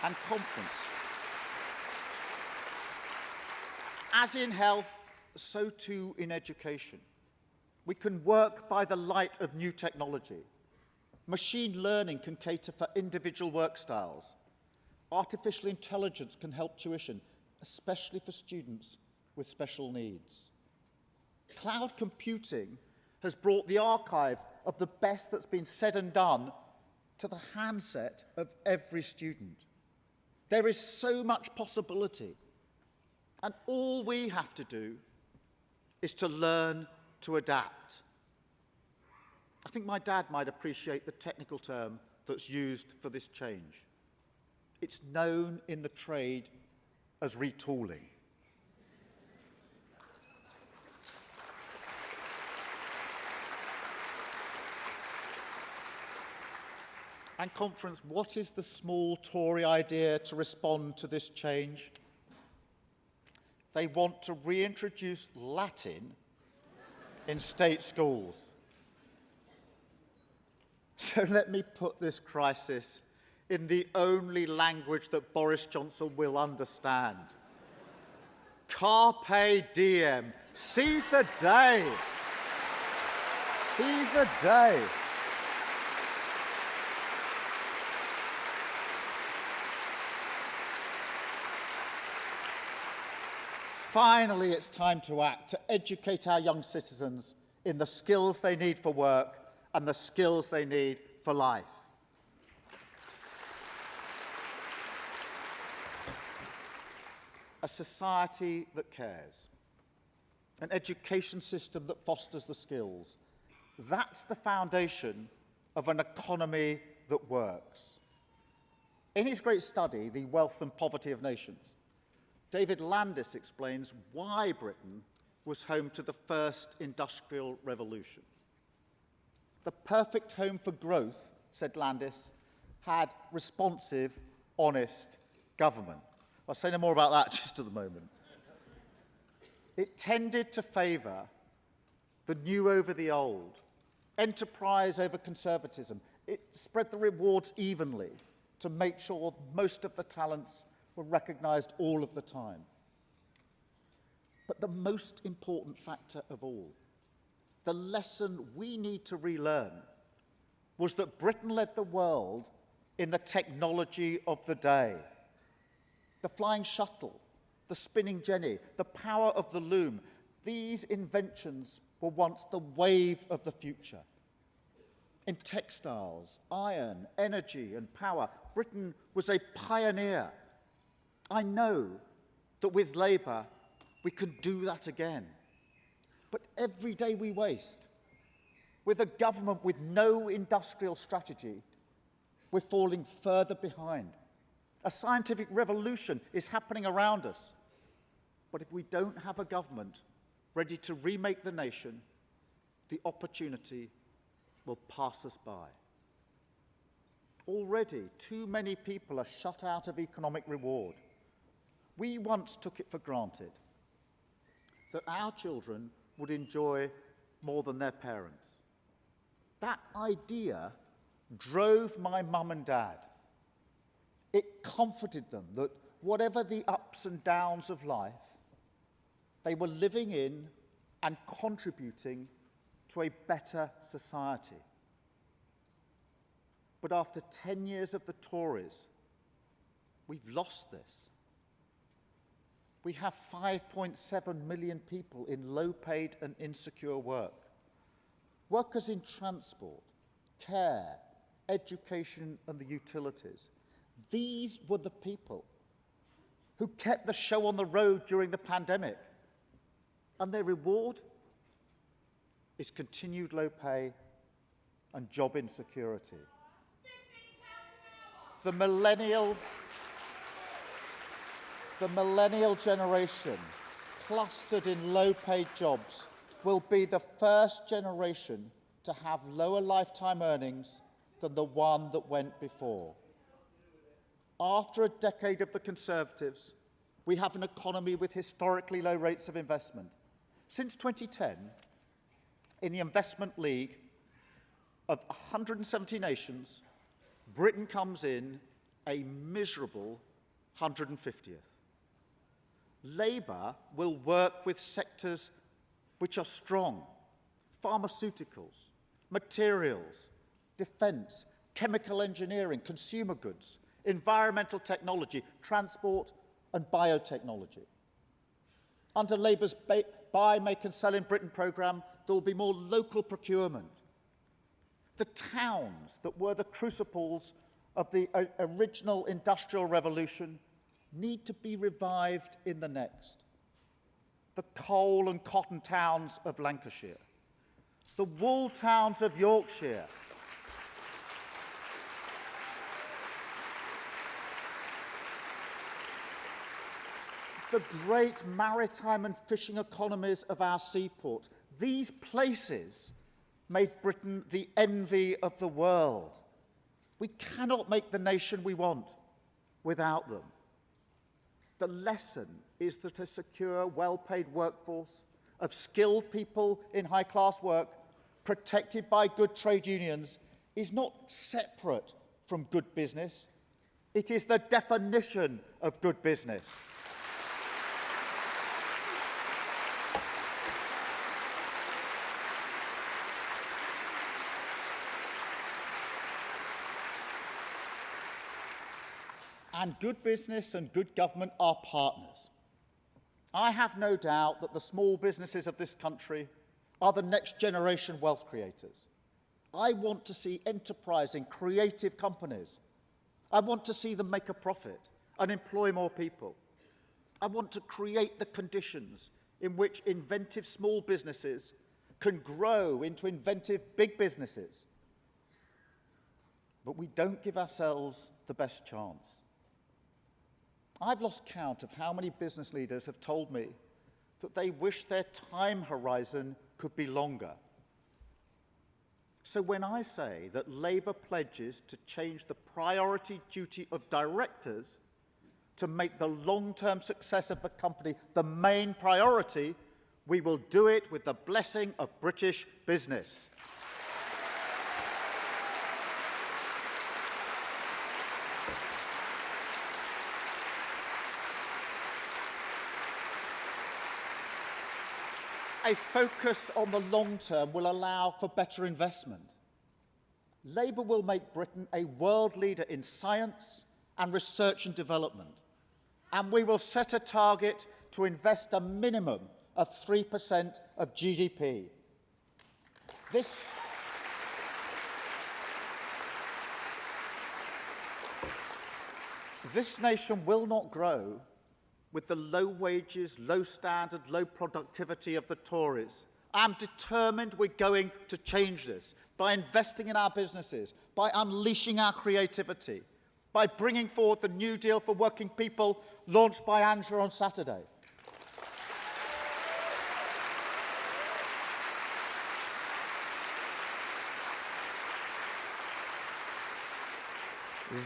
Speaker 1: And conference. As in health, so too in education. We can work by the light of new technology. Machine learning can cater for individual work styles. Artificial intelligence can help tuition, especially for students with special needs. Cloud computing has brought the archive of the best that's been said and done to the handset of every student. There is so much possibility, and all we have to do is to learn to adapt. I think my dad might appreciate the technical term that's used for this change. It's known in the trade as retooling. And conference, what is the small Tory idea to respond to this change? They want to reintroduce Latin in state schools. So let me put this crisis in the only language that Boris Johnson will understand. Carpe diem. Seize the day. Seize the day. Finally, it's time to act, to educate our young citizens in the skills they need for work and the skills they need for life. A society that cares, an education system that fosters the skills. That's the foundation of an economy that works. In his great study, The Wealth and Poverty of Nations, David Landis explains why Britain was home to the first industrial revolution. The perfect home for growth, said Landis, had responsive, honest government. I'll say no more about that just at the moment. It tended to favour the new over the old, enterprise over conservatism. It spread the rewards evenly to make sure most of the talents were recognised all of the time. But the most important factor of all, the lesson we need to relearn, was that Britain led the world in the technology of the day. The flying shuttle, the spinning jenny, the power of the loom, these inventions were once the wave of the future. In textiles, iron, energy and power, Britain was a pioneer. I know that with Labour, we can do that again. But every day we waste, with a government with no industrial strategy, we're falling further behind. A scientific revolution is happening around us. But if we don't have a government ready to remake the nation, the opportunity will pass us by. Already, too many people are shut out of economic reward. We once took it for granted that our children would enjoy more than their parents. That idea drove my mum and dad. It comforted them that whatever the ups and downs of life, they were living in and contributing to a better society. But after 10 years of the Tories, we've lost this. We have 5.7 million people in low-paid and insecure work. Workers in transport, care, education and the utilities. These were the people who kept the show on the road during the pandemic. And their reward is continued low pay and job insecurity. The millennial generation, clustered in low-paid jobs, will be the first generation to have lower lifetime earnings than the one that went before. After a decade of the Conservatives, we have an economy with historically low rates of investment. Since 2010, in the Investment League of 170 nations, Britain comes in a miserable 150th. Labour will work with sectors which are strong: pharmaceuticals, materials, defence, chemical engineering, consumer goods, environmental technology, transport and biotechnology. Under Labour's Buy, Make and Sell in Britain programme, there will be more local procurement. The towns that were the crucibles of the original industrial revolution need to be revived in the next. The coal and cotton towns of Lancashire, the wool towns of Yorkshire, the great maritime and fishing economies of our seaports. These places made Britain the envy of the world. We cannot make the nation we want without them. The lesson is that a secure, well-paid workforce of skilled people in high-class work, protected by good trade unions, is not separate from good business. It is the definition of good business. And good business and good government are partners. I have no doubt that the small businesses of this country are the next generation wealth creators. I want to see enterprising, creative companies. I want to see them make a profit and employ more people. I want to create the conditions in which inventive small businesses can grow into inventive big businesses. But we don't give ourselves the best chance. I've lost count of how many business leaders have told me that they wish their time horizon could be longer. So when I say that Labour pledges to change the priority duty of directors to make the long-term success of the company the main priority, we will do it with the blessing of British business. A focus on the long term will allow for better investment. Labour will make Britain a world leader in science and research and development. And we will set a target to invest a minimum of 3% of GDP. This nation will not grow with the low wages, low standard, low productivity of the Tories. I'm determined we're going to change this by investing in our businesses, by unleashing our creativity, by bringing forward the New Deal for working people launched by Angela on Saturday.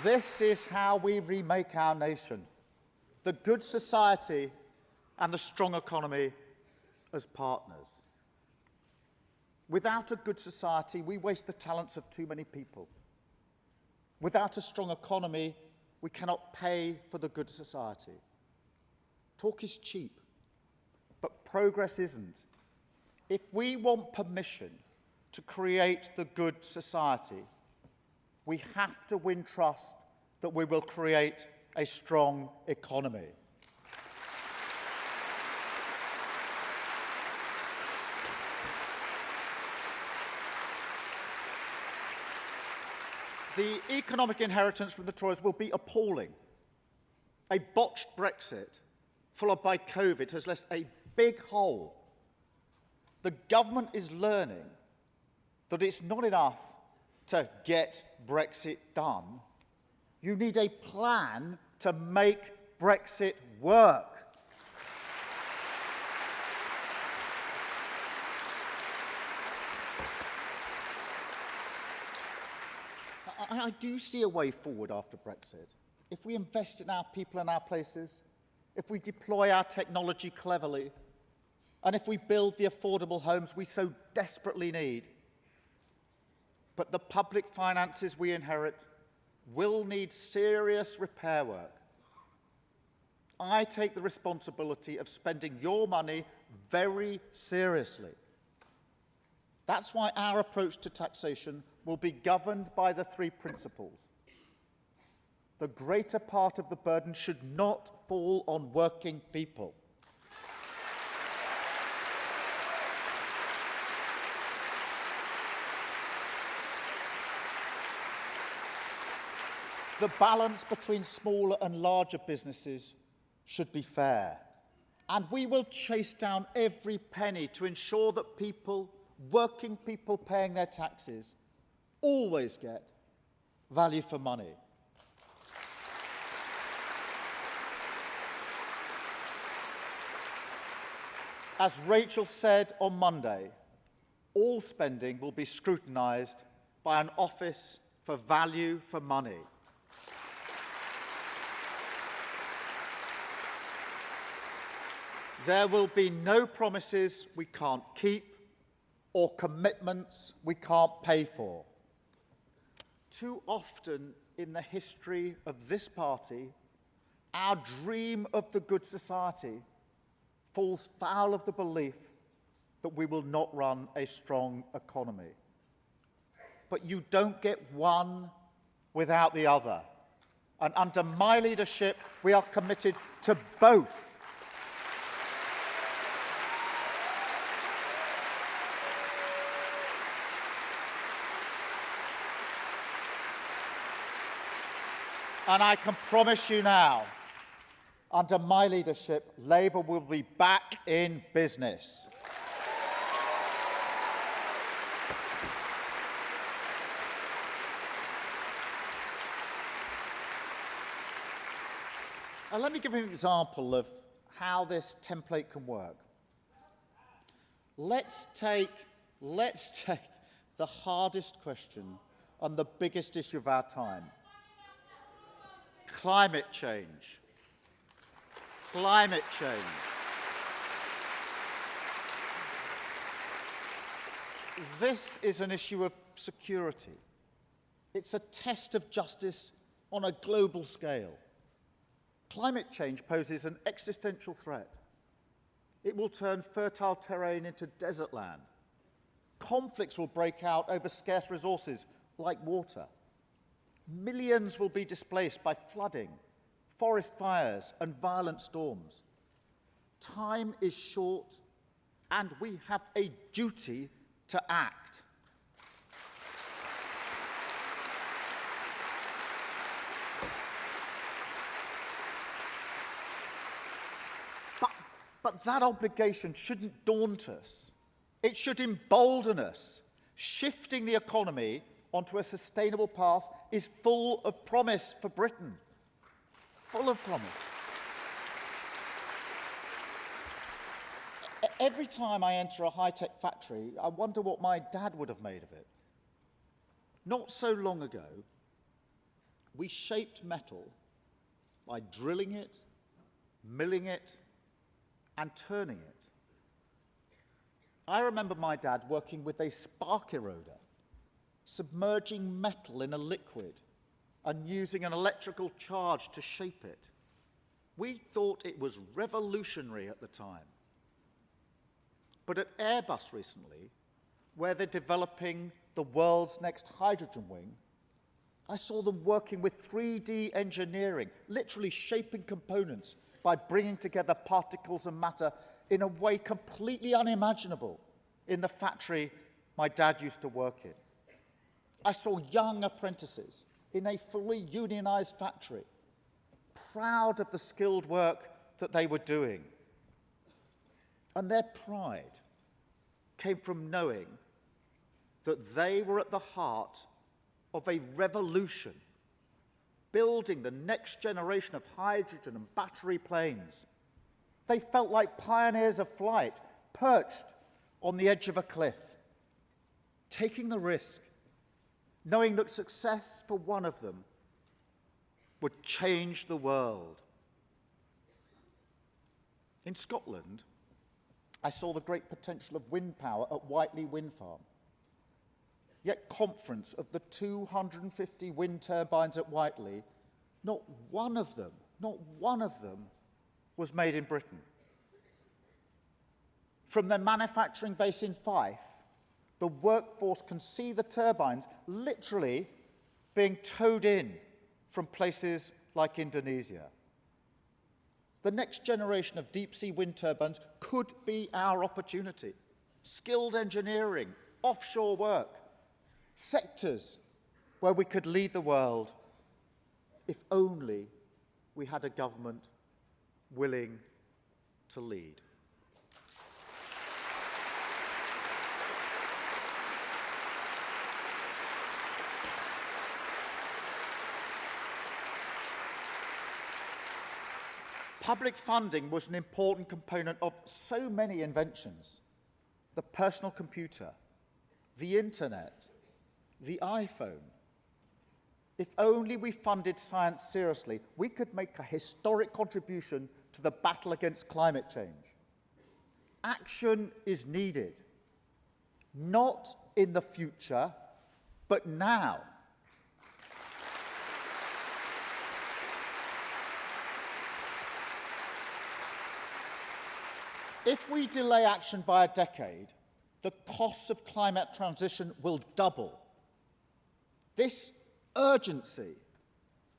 Speaker 1: This is how we remake our nation. The good society and the strong economy as partners. Without a good society, we waste the talents of too many people. Without a strong economy, we cannot pay for the good society. Talk is cheap, but progress isn't. If we want permission to create the good society, we have to win trust that we will create a strong economy. The economic inheritance from the Tories will be appalling. A botched Brexit, followed by COVID, has left a big hole. The government is learning that it's not enough to get Brexit done. You need a plan to make Brexit work. I do see a way forward after Brexit. If we invest in our people and our places, if we deploy our technology cleverly, and if we build the affordable homes we so desperately need. But the public finances we inherit will need serious repair work. I take the responsibility of spending your money very seriously. That's why our approach to taxation will be governed by the three principles. The greater part of the burden should not fall on working people. The balance between smaller and larger businesses should be fair. And we will chase down every penny to ensure that people, working people paying their taxes, always get value for money. As Rachel said on Monday, all spending will be scrutinised by an Office for Value for Money. There will be no promises we can't keep or commitments we can't pay for. Too often in the history of this party, our dream of the good society falls foul of the belief that we will not run a strong economy. But you don't get one without the other. And under my leadership, we are committed to both. And I can promise you now, under my leadership, Labour will be back in business. Now, let me give you an example of how this template can work. Let's take the hardest question and the biggest issue of our time. Climate change. Climate change. This is an issue of security. It's a test of justice on a global scale. Climate change poses an existential threat. It will turn fertile terrain into desert land. Conflicts will break out over scarce resources like water. Millions will be displaced by flooding, forest fires, and violent storms. Time is short, and we have a duty to act. But that obligation shouldn't daunt us. It should embolden us. Shifting the economy onto a sustainable path is full of promise for Britain. Full of promise. Every time I enter a high-tech factory, I wonder what my dad would have made of it. Not so long ago, We shaped metal by drilling it, milling it, and turning it. I remember my dad working with a spark eroder, submerging metal in a liquid and using an electrical charge to shape it. We thought it was revolutionary at the time. But at Airbus recently, where they're developing the world's next hydrogen wing, I saw them working with 3D engineering, literally shaping components by bringing together particles and matter in a way completely unimaginable in the factory my dad used to work in. I saw young apprentices in a fully unionized factory, proud of the skilled work that they were doing. And their pride came from knowing that they were at the heart of a revolution, building the next generation of hydrogen and battery planes. They felt like pioneers of flight, perched on the edge of a cliff, taking the risk, knowing that success for one of them would change the world. In Scotland, I saw the great potential of wind power at Whiteley Wind Farm. Yet conference of the 250 wind turbines at Whiteley, not one of them was made in Britain. From their manufacturing base in Fife, the workforce can see the turbines literally being towed in from places like Indonesia. The next generation of deep-sea wind turbines could be our opportunity. Skilled engineering, offshore work, sectors where we could lead the world if only we had a government willing to lead. Public funding was an important component of so many inventions: the personal computer, the internet, the iPhone. If only we funded science seriously, we could make a historic contribution to the battle against climate change. Action is needed, not in the future, but now. If we delay action by a decade, the costs of climate transition will double. This urgency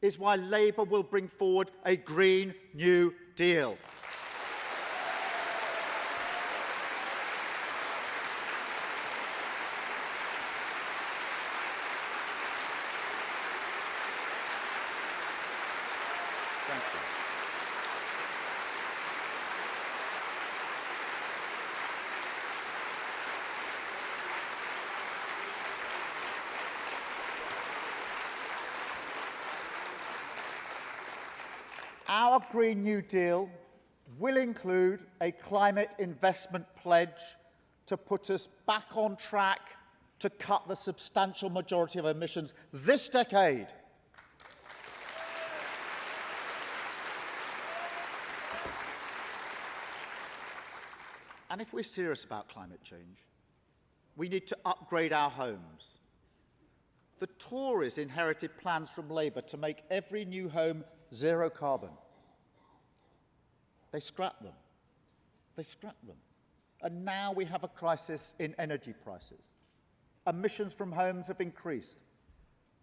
Speaker 1: is why Labour will bring forward a Green New Deal. Thank you. Our Green New Deal will include a climate investment pledge to put us back on track to cut the substantial majority of emissions this decade. And if we're serious about climate change, we need to upgrade our homes. The Tories inherited plans from Labour to make every new home zero carbon. They scrapped them. They scrapped them. And now we have a crisis in energy prices. Emissions from homes have increased.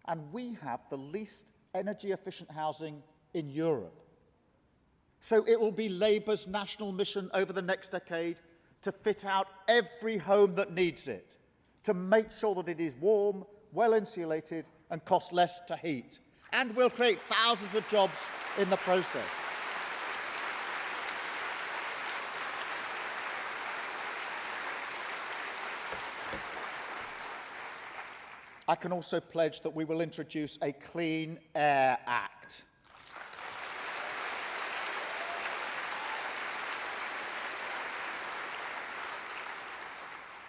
Speaker 1: And we have the least energy-efficient housing in Europe. So it will be Labour's national mission over the next decade to fit out every home that needs it, to make sure that it is warm, well-insulated and costs less to heat. And we'll create thousands of jobs in the process. I can also pledge that we will introduce a Clean Air Act.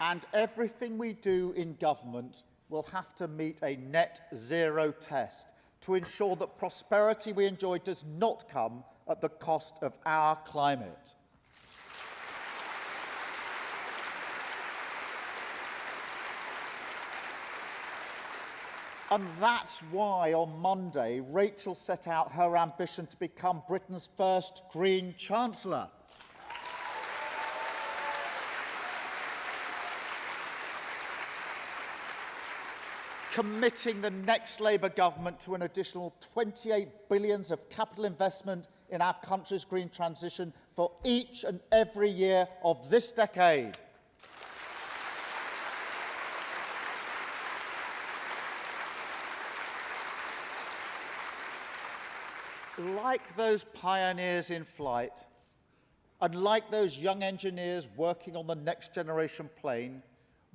Speaker 1: And everything we do in government will have to meet a net zero test to ensure that prosperity we enjoy does not come at the cost of our climate. And that's why on Monday, Rachel set out her ambition to become Britain's first Green Chancellor. Committing the next Labour government to an additional 28 billion of capital investment in our country's green transition for each and every year of this decade. Like those pioneers in flight, and like those young engineers working on the next generation plane,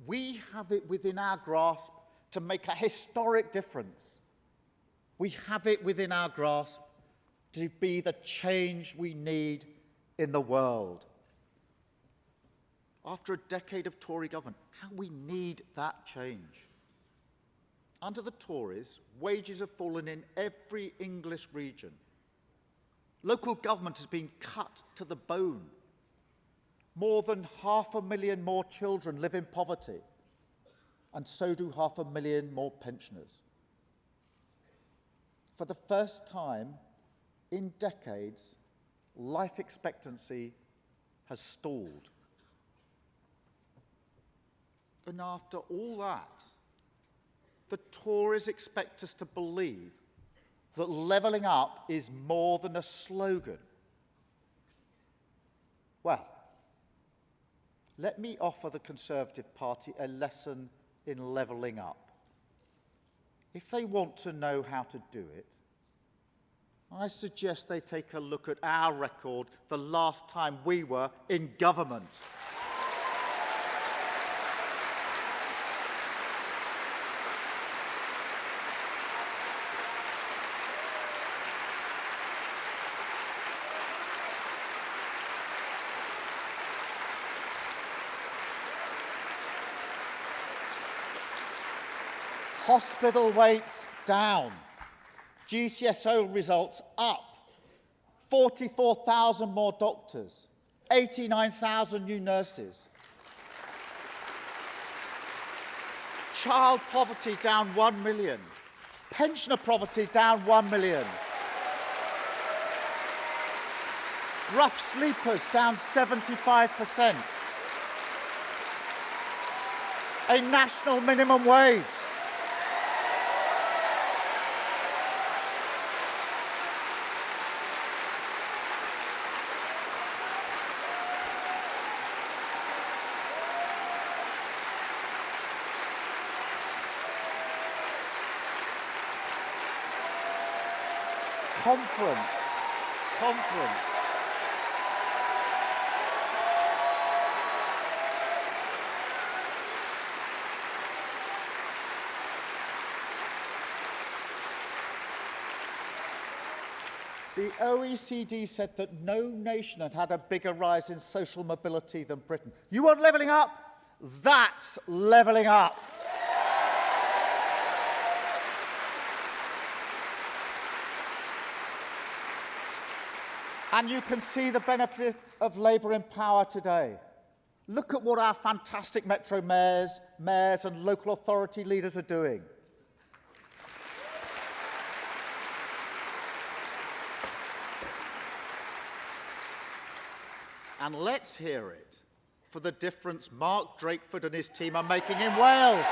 Speaker 1: we have it within our grasp to make a historic difference. We have it within our grasp to be the change we need in the world. After a decade of Tory government, how we need that change. Under the Tories, wages have fallen in every English region. Local government has been cut to the bone. More than 500,000 more children live in poverty, and so do 500,000 more pensioners. For the first time in decades, life expectancy has stalled. And after all that, the Tories expect us to believe that levelling up is more than a slogan. Well, let me offer the Conservative Party a lesson in levelling up. If they want to know how to do it, I suggest they take a look at our record the last time we were in government. Hospital waits down, GCSO results up, 44,000 more doctors, 89,000 new nurses. Child poverty down 1 million, pensioner poverty down 1 million. Rough sleepers down 75%. A national minimum wage. Conference. The OECD said that no nation had had a bigger rise in social mobility than Britain. You want levelling up? That's levelling up. And you can see the benefit of Labour in power today. Look at what our fantastic metro mayors and local authority leaders are doing. And let's hear it for the difference Mark Drakeford and his team are making in Wales.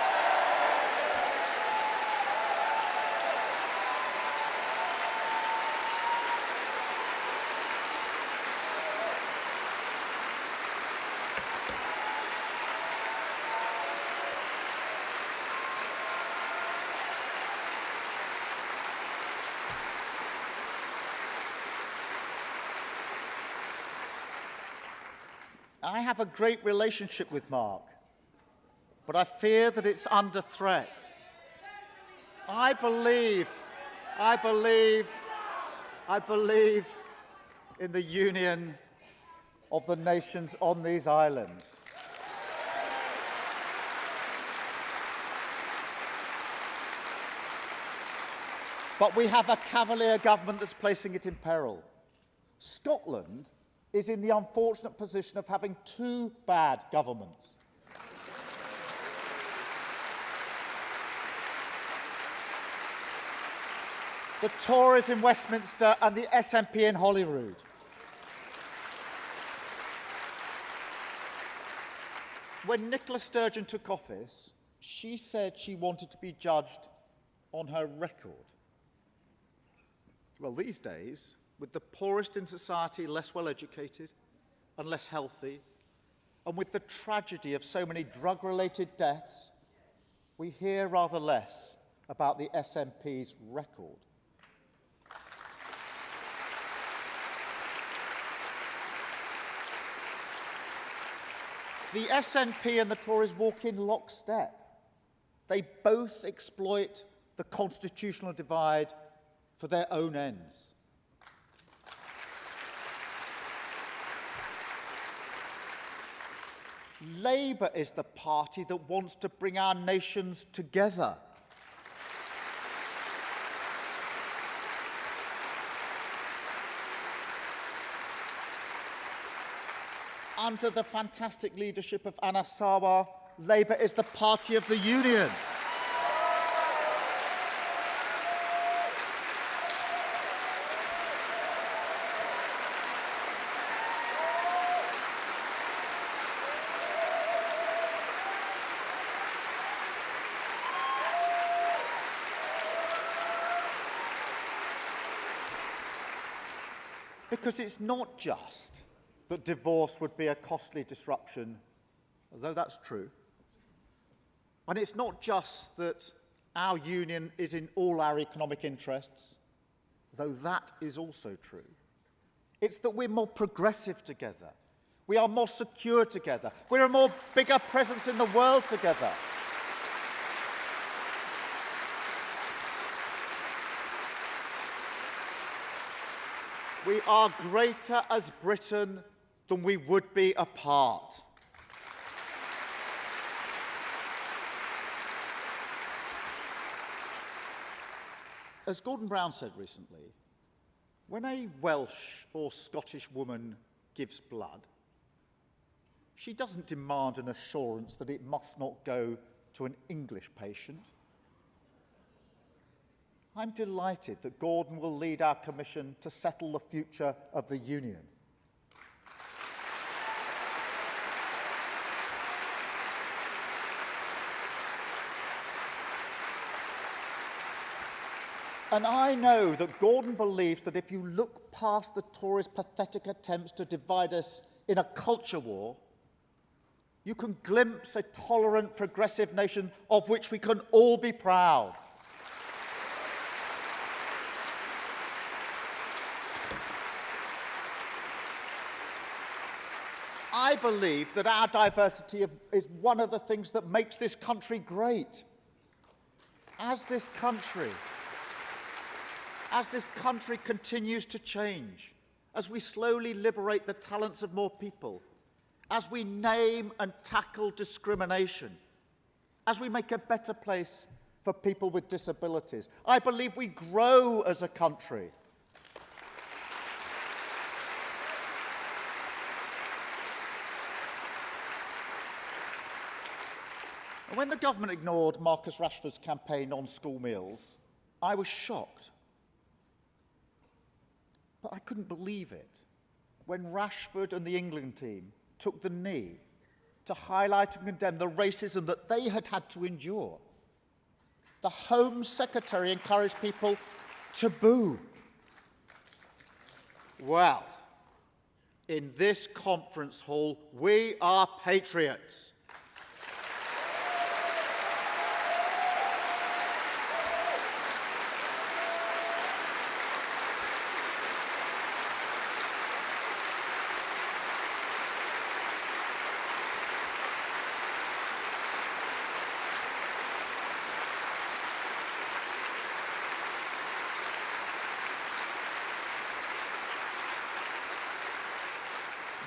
Speaker 1: I have a great relationship with Mark, but I fear that it's under threat. I believe in the union of the nations on these islands. But we have a cavalier government that's placing it in peril. Scotland is in the unfortunate position of having two bad governments. The Tories in Westminster and the SNP in Holyrood. When Nicola Sturgeon took office, she said she wanted to be judged on her record. Well, these days, with the poorest in society less well-educated and less healthy, and with the tragedy of so many drug-related deaths, we hear rather less about the SNP's record. The SNP and the Tories walk in lockstep. They both exploit the constitutional divide for their own ends. Labour is the party that wants to bring our nations together. Under the fantastic leadership of Anna Sawar, Labour is the party of the Union. Because it's not just that divorce would be a costly disruption, although that's true. And it's not just that our union is in all our economic interests, though that is also true. It's that we're more progressive together. We are more secure together. We're a more bigger presence in the world together. We are greater as Britain than we would be apart. As Gordon Brown said recently, when a Welsh or Scottish woman gives blood, she doesn't demand an assurance that it must not go to an English patient. I'm delighted that Gordon will lead our commission to settle the future of the Union. And I know that Gordon believes that if you look past the Tories' pathetic attempts to divide us in a culture war, you can glimpse a tolerant, progressive nation of which we can all be proud. I believe that our diversity is one of the things that makes this country great. As this country continues to change, as we slowly liberate the talents of more people, as we name and tackle discrimination, as we make a better place for people with disabilities, I believe we grow as a country. When the government ignored Marcus Rashford's campaign on school meals, I was shocked. But I couldn't believe it when Rashford and the England team took the knee to highlight and condemn the racism that they had had to endure. The Home Secretary encouraged people to boo. Well, in this conference hall, we are patriots.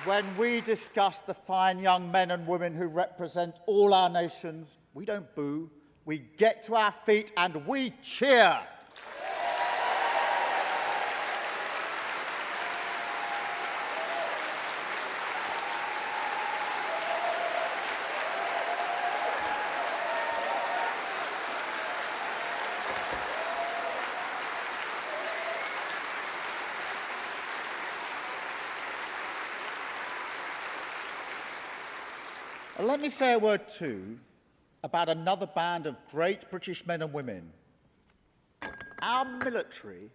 Speaker 1: When we discuss the fine young men and women who represent all our nations, we don't boo, we get to our feet and we cheer. Let me say a word too about another band of great British men and women. Our military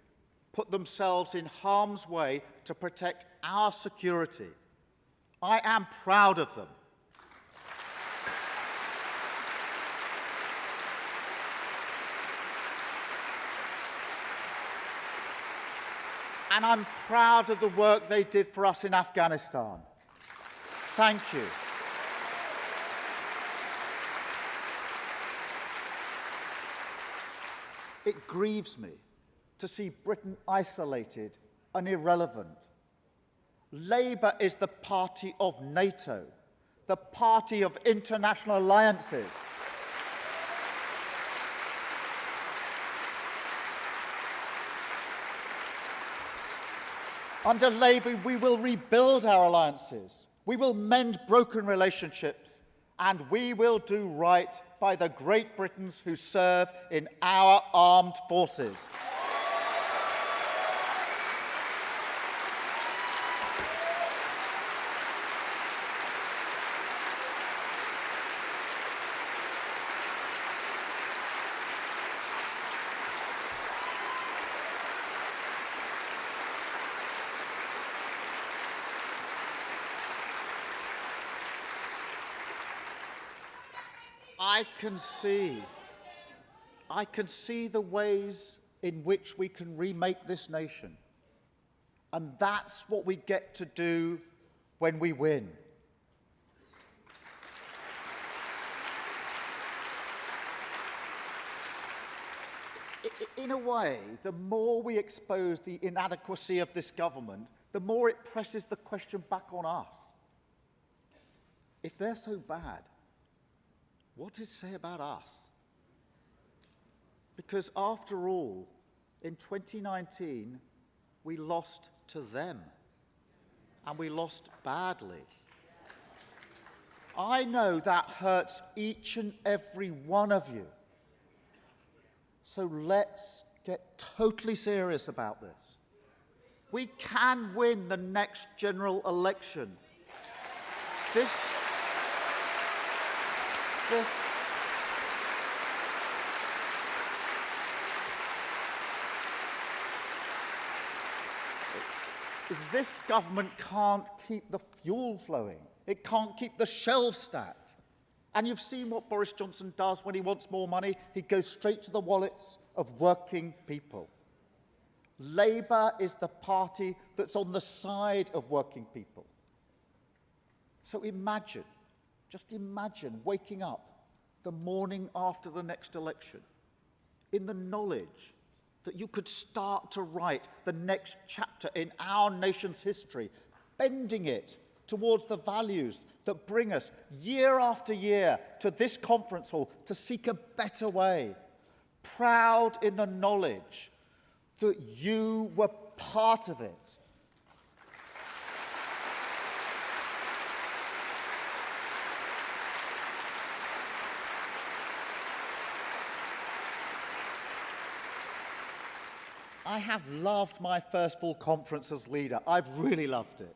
Speaker 1: put themselves in harm's way to protect our security. I am proud of them. And I'm proud of the work they did for us in Afghanistan. Thank you. It grieves me to see Britain isolated and irrelevant. Labour is the party of NATO, the party of international alliances. Under Labour, we will rebuild our alliances, we will mend broken relationships, and we will do right by the Great Britons who serve in our armed forces. I can see the ways in which we can remake this nation. And that's what we get to do when we win. In a way, the more we expose the inadequacy of this government, the more it presses the question back on us. If they're so bad, what does it say about us? Because after all, in 2019, we lost to them, and we lost badly. I know that hurts each and every one of you. So let's get totally serious about this. We can win the next general election. This government can't keep the fuel flowing. It can't keep the shelves stacked. And you've seen what Boris Johnson does when he wants more money. He goes straight to the wallets of working people. Labour is the party that's on the side of working people. So imagine, just imagine waking up the morning after the next election in the knowledge that you could start to write the next chapter in our nation's history, bending it towards the values that bring us year after year to this conference hall to seek a better way, proud in the knowledge that you were part of it. I have loved my first full conference as leader. I've really loved it.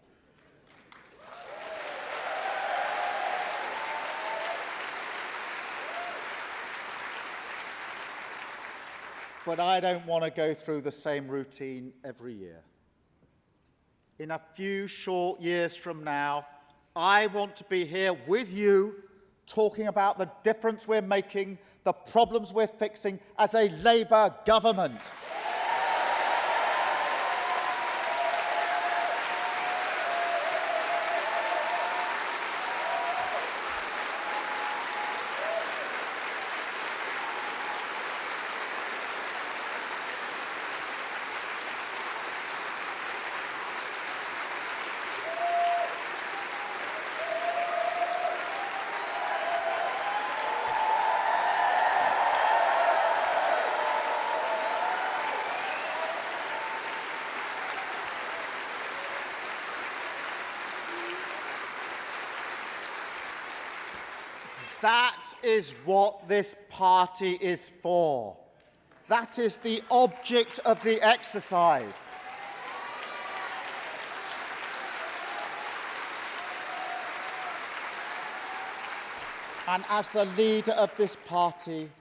Speaker 1: But I don't want to go through the same routine every year. In a few short years from now, I want to be here with you talking about the difference we're making, the problems we're fixing as a Labour government. That is what this party is for. That is the object of the exercise. And as the leader of this party,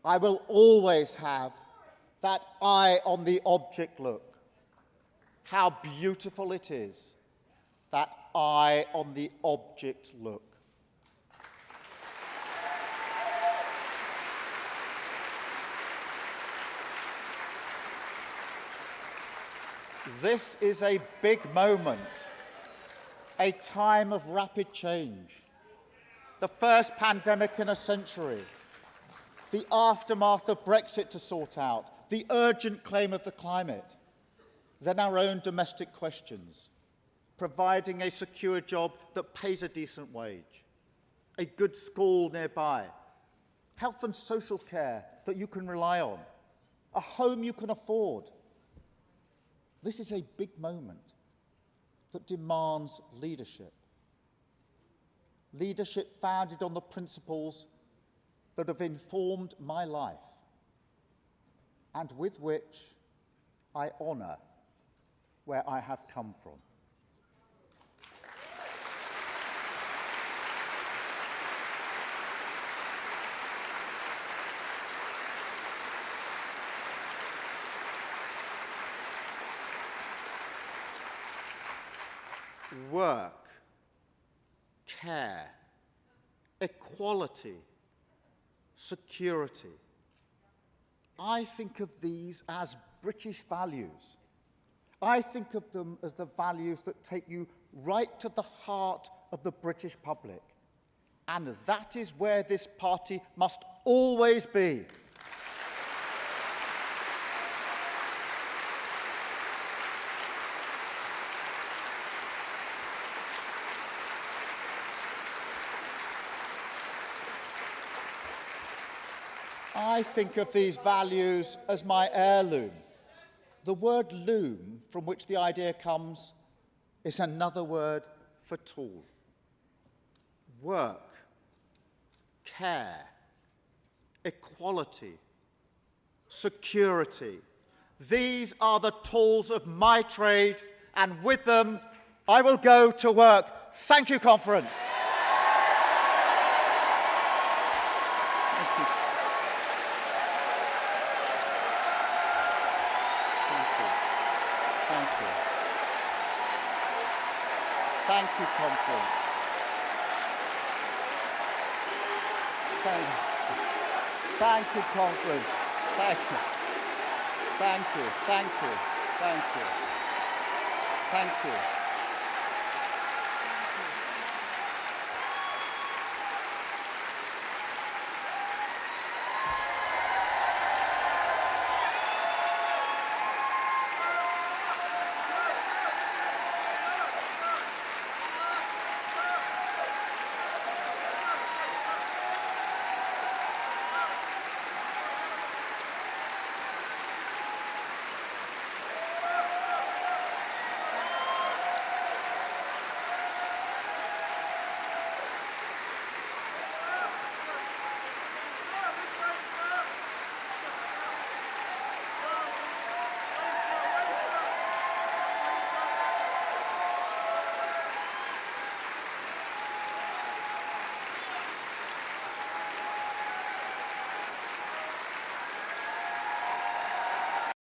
Speaker 1: I will always have that eye on the object look. How beautiful it is, that eye on the object look. This is a big moment, a time of rapid change. The first pandemic in a century, the aftermath of Brexit to sort out, the urgent claim of the climate, then our own domestic questions, providing a secure job that pays a decent wage, a good school nearby, health and social care that you can rely on, a home you can afford. This is a big moment that demands leadership. Leadership founded on the principles that have informed my life and with which I honour where I have come from. Work, care, equality, security. I think of these as British values. I think of them as the values that take you right to the heart of the British public. And that is where this party must always be. I think of these values as my heirloom. The word loom, from which the idea comes, is another word for tool. Work, care, equality, security. These are the tools of my trade, and with them, I will go to work. Thank you, conference. Thank you, conference. Thank you, conference. Thank you. Thank you. Thank you. Thank you. Thank you.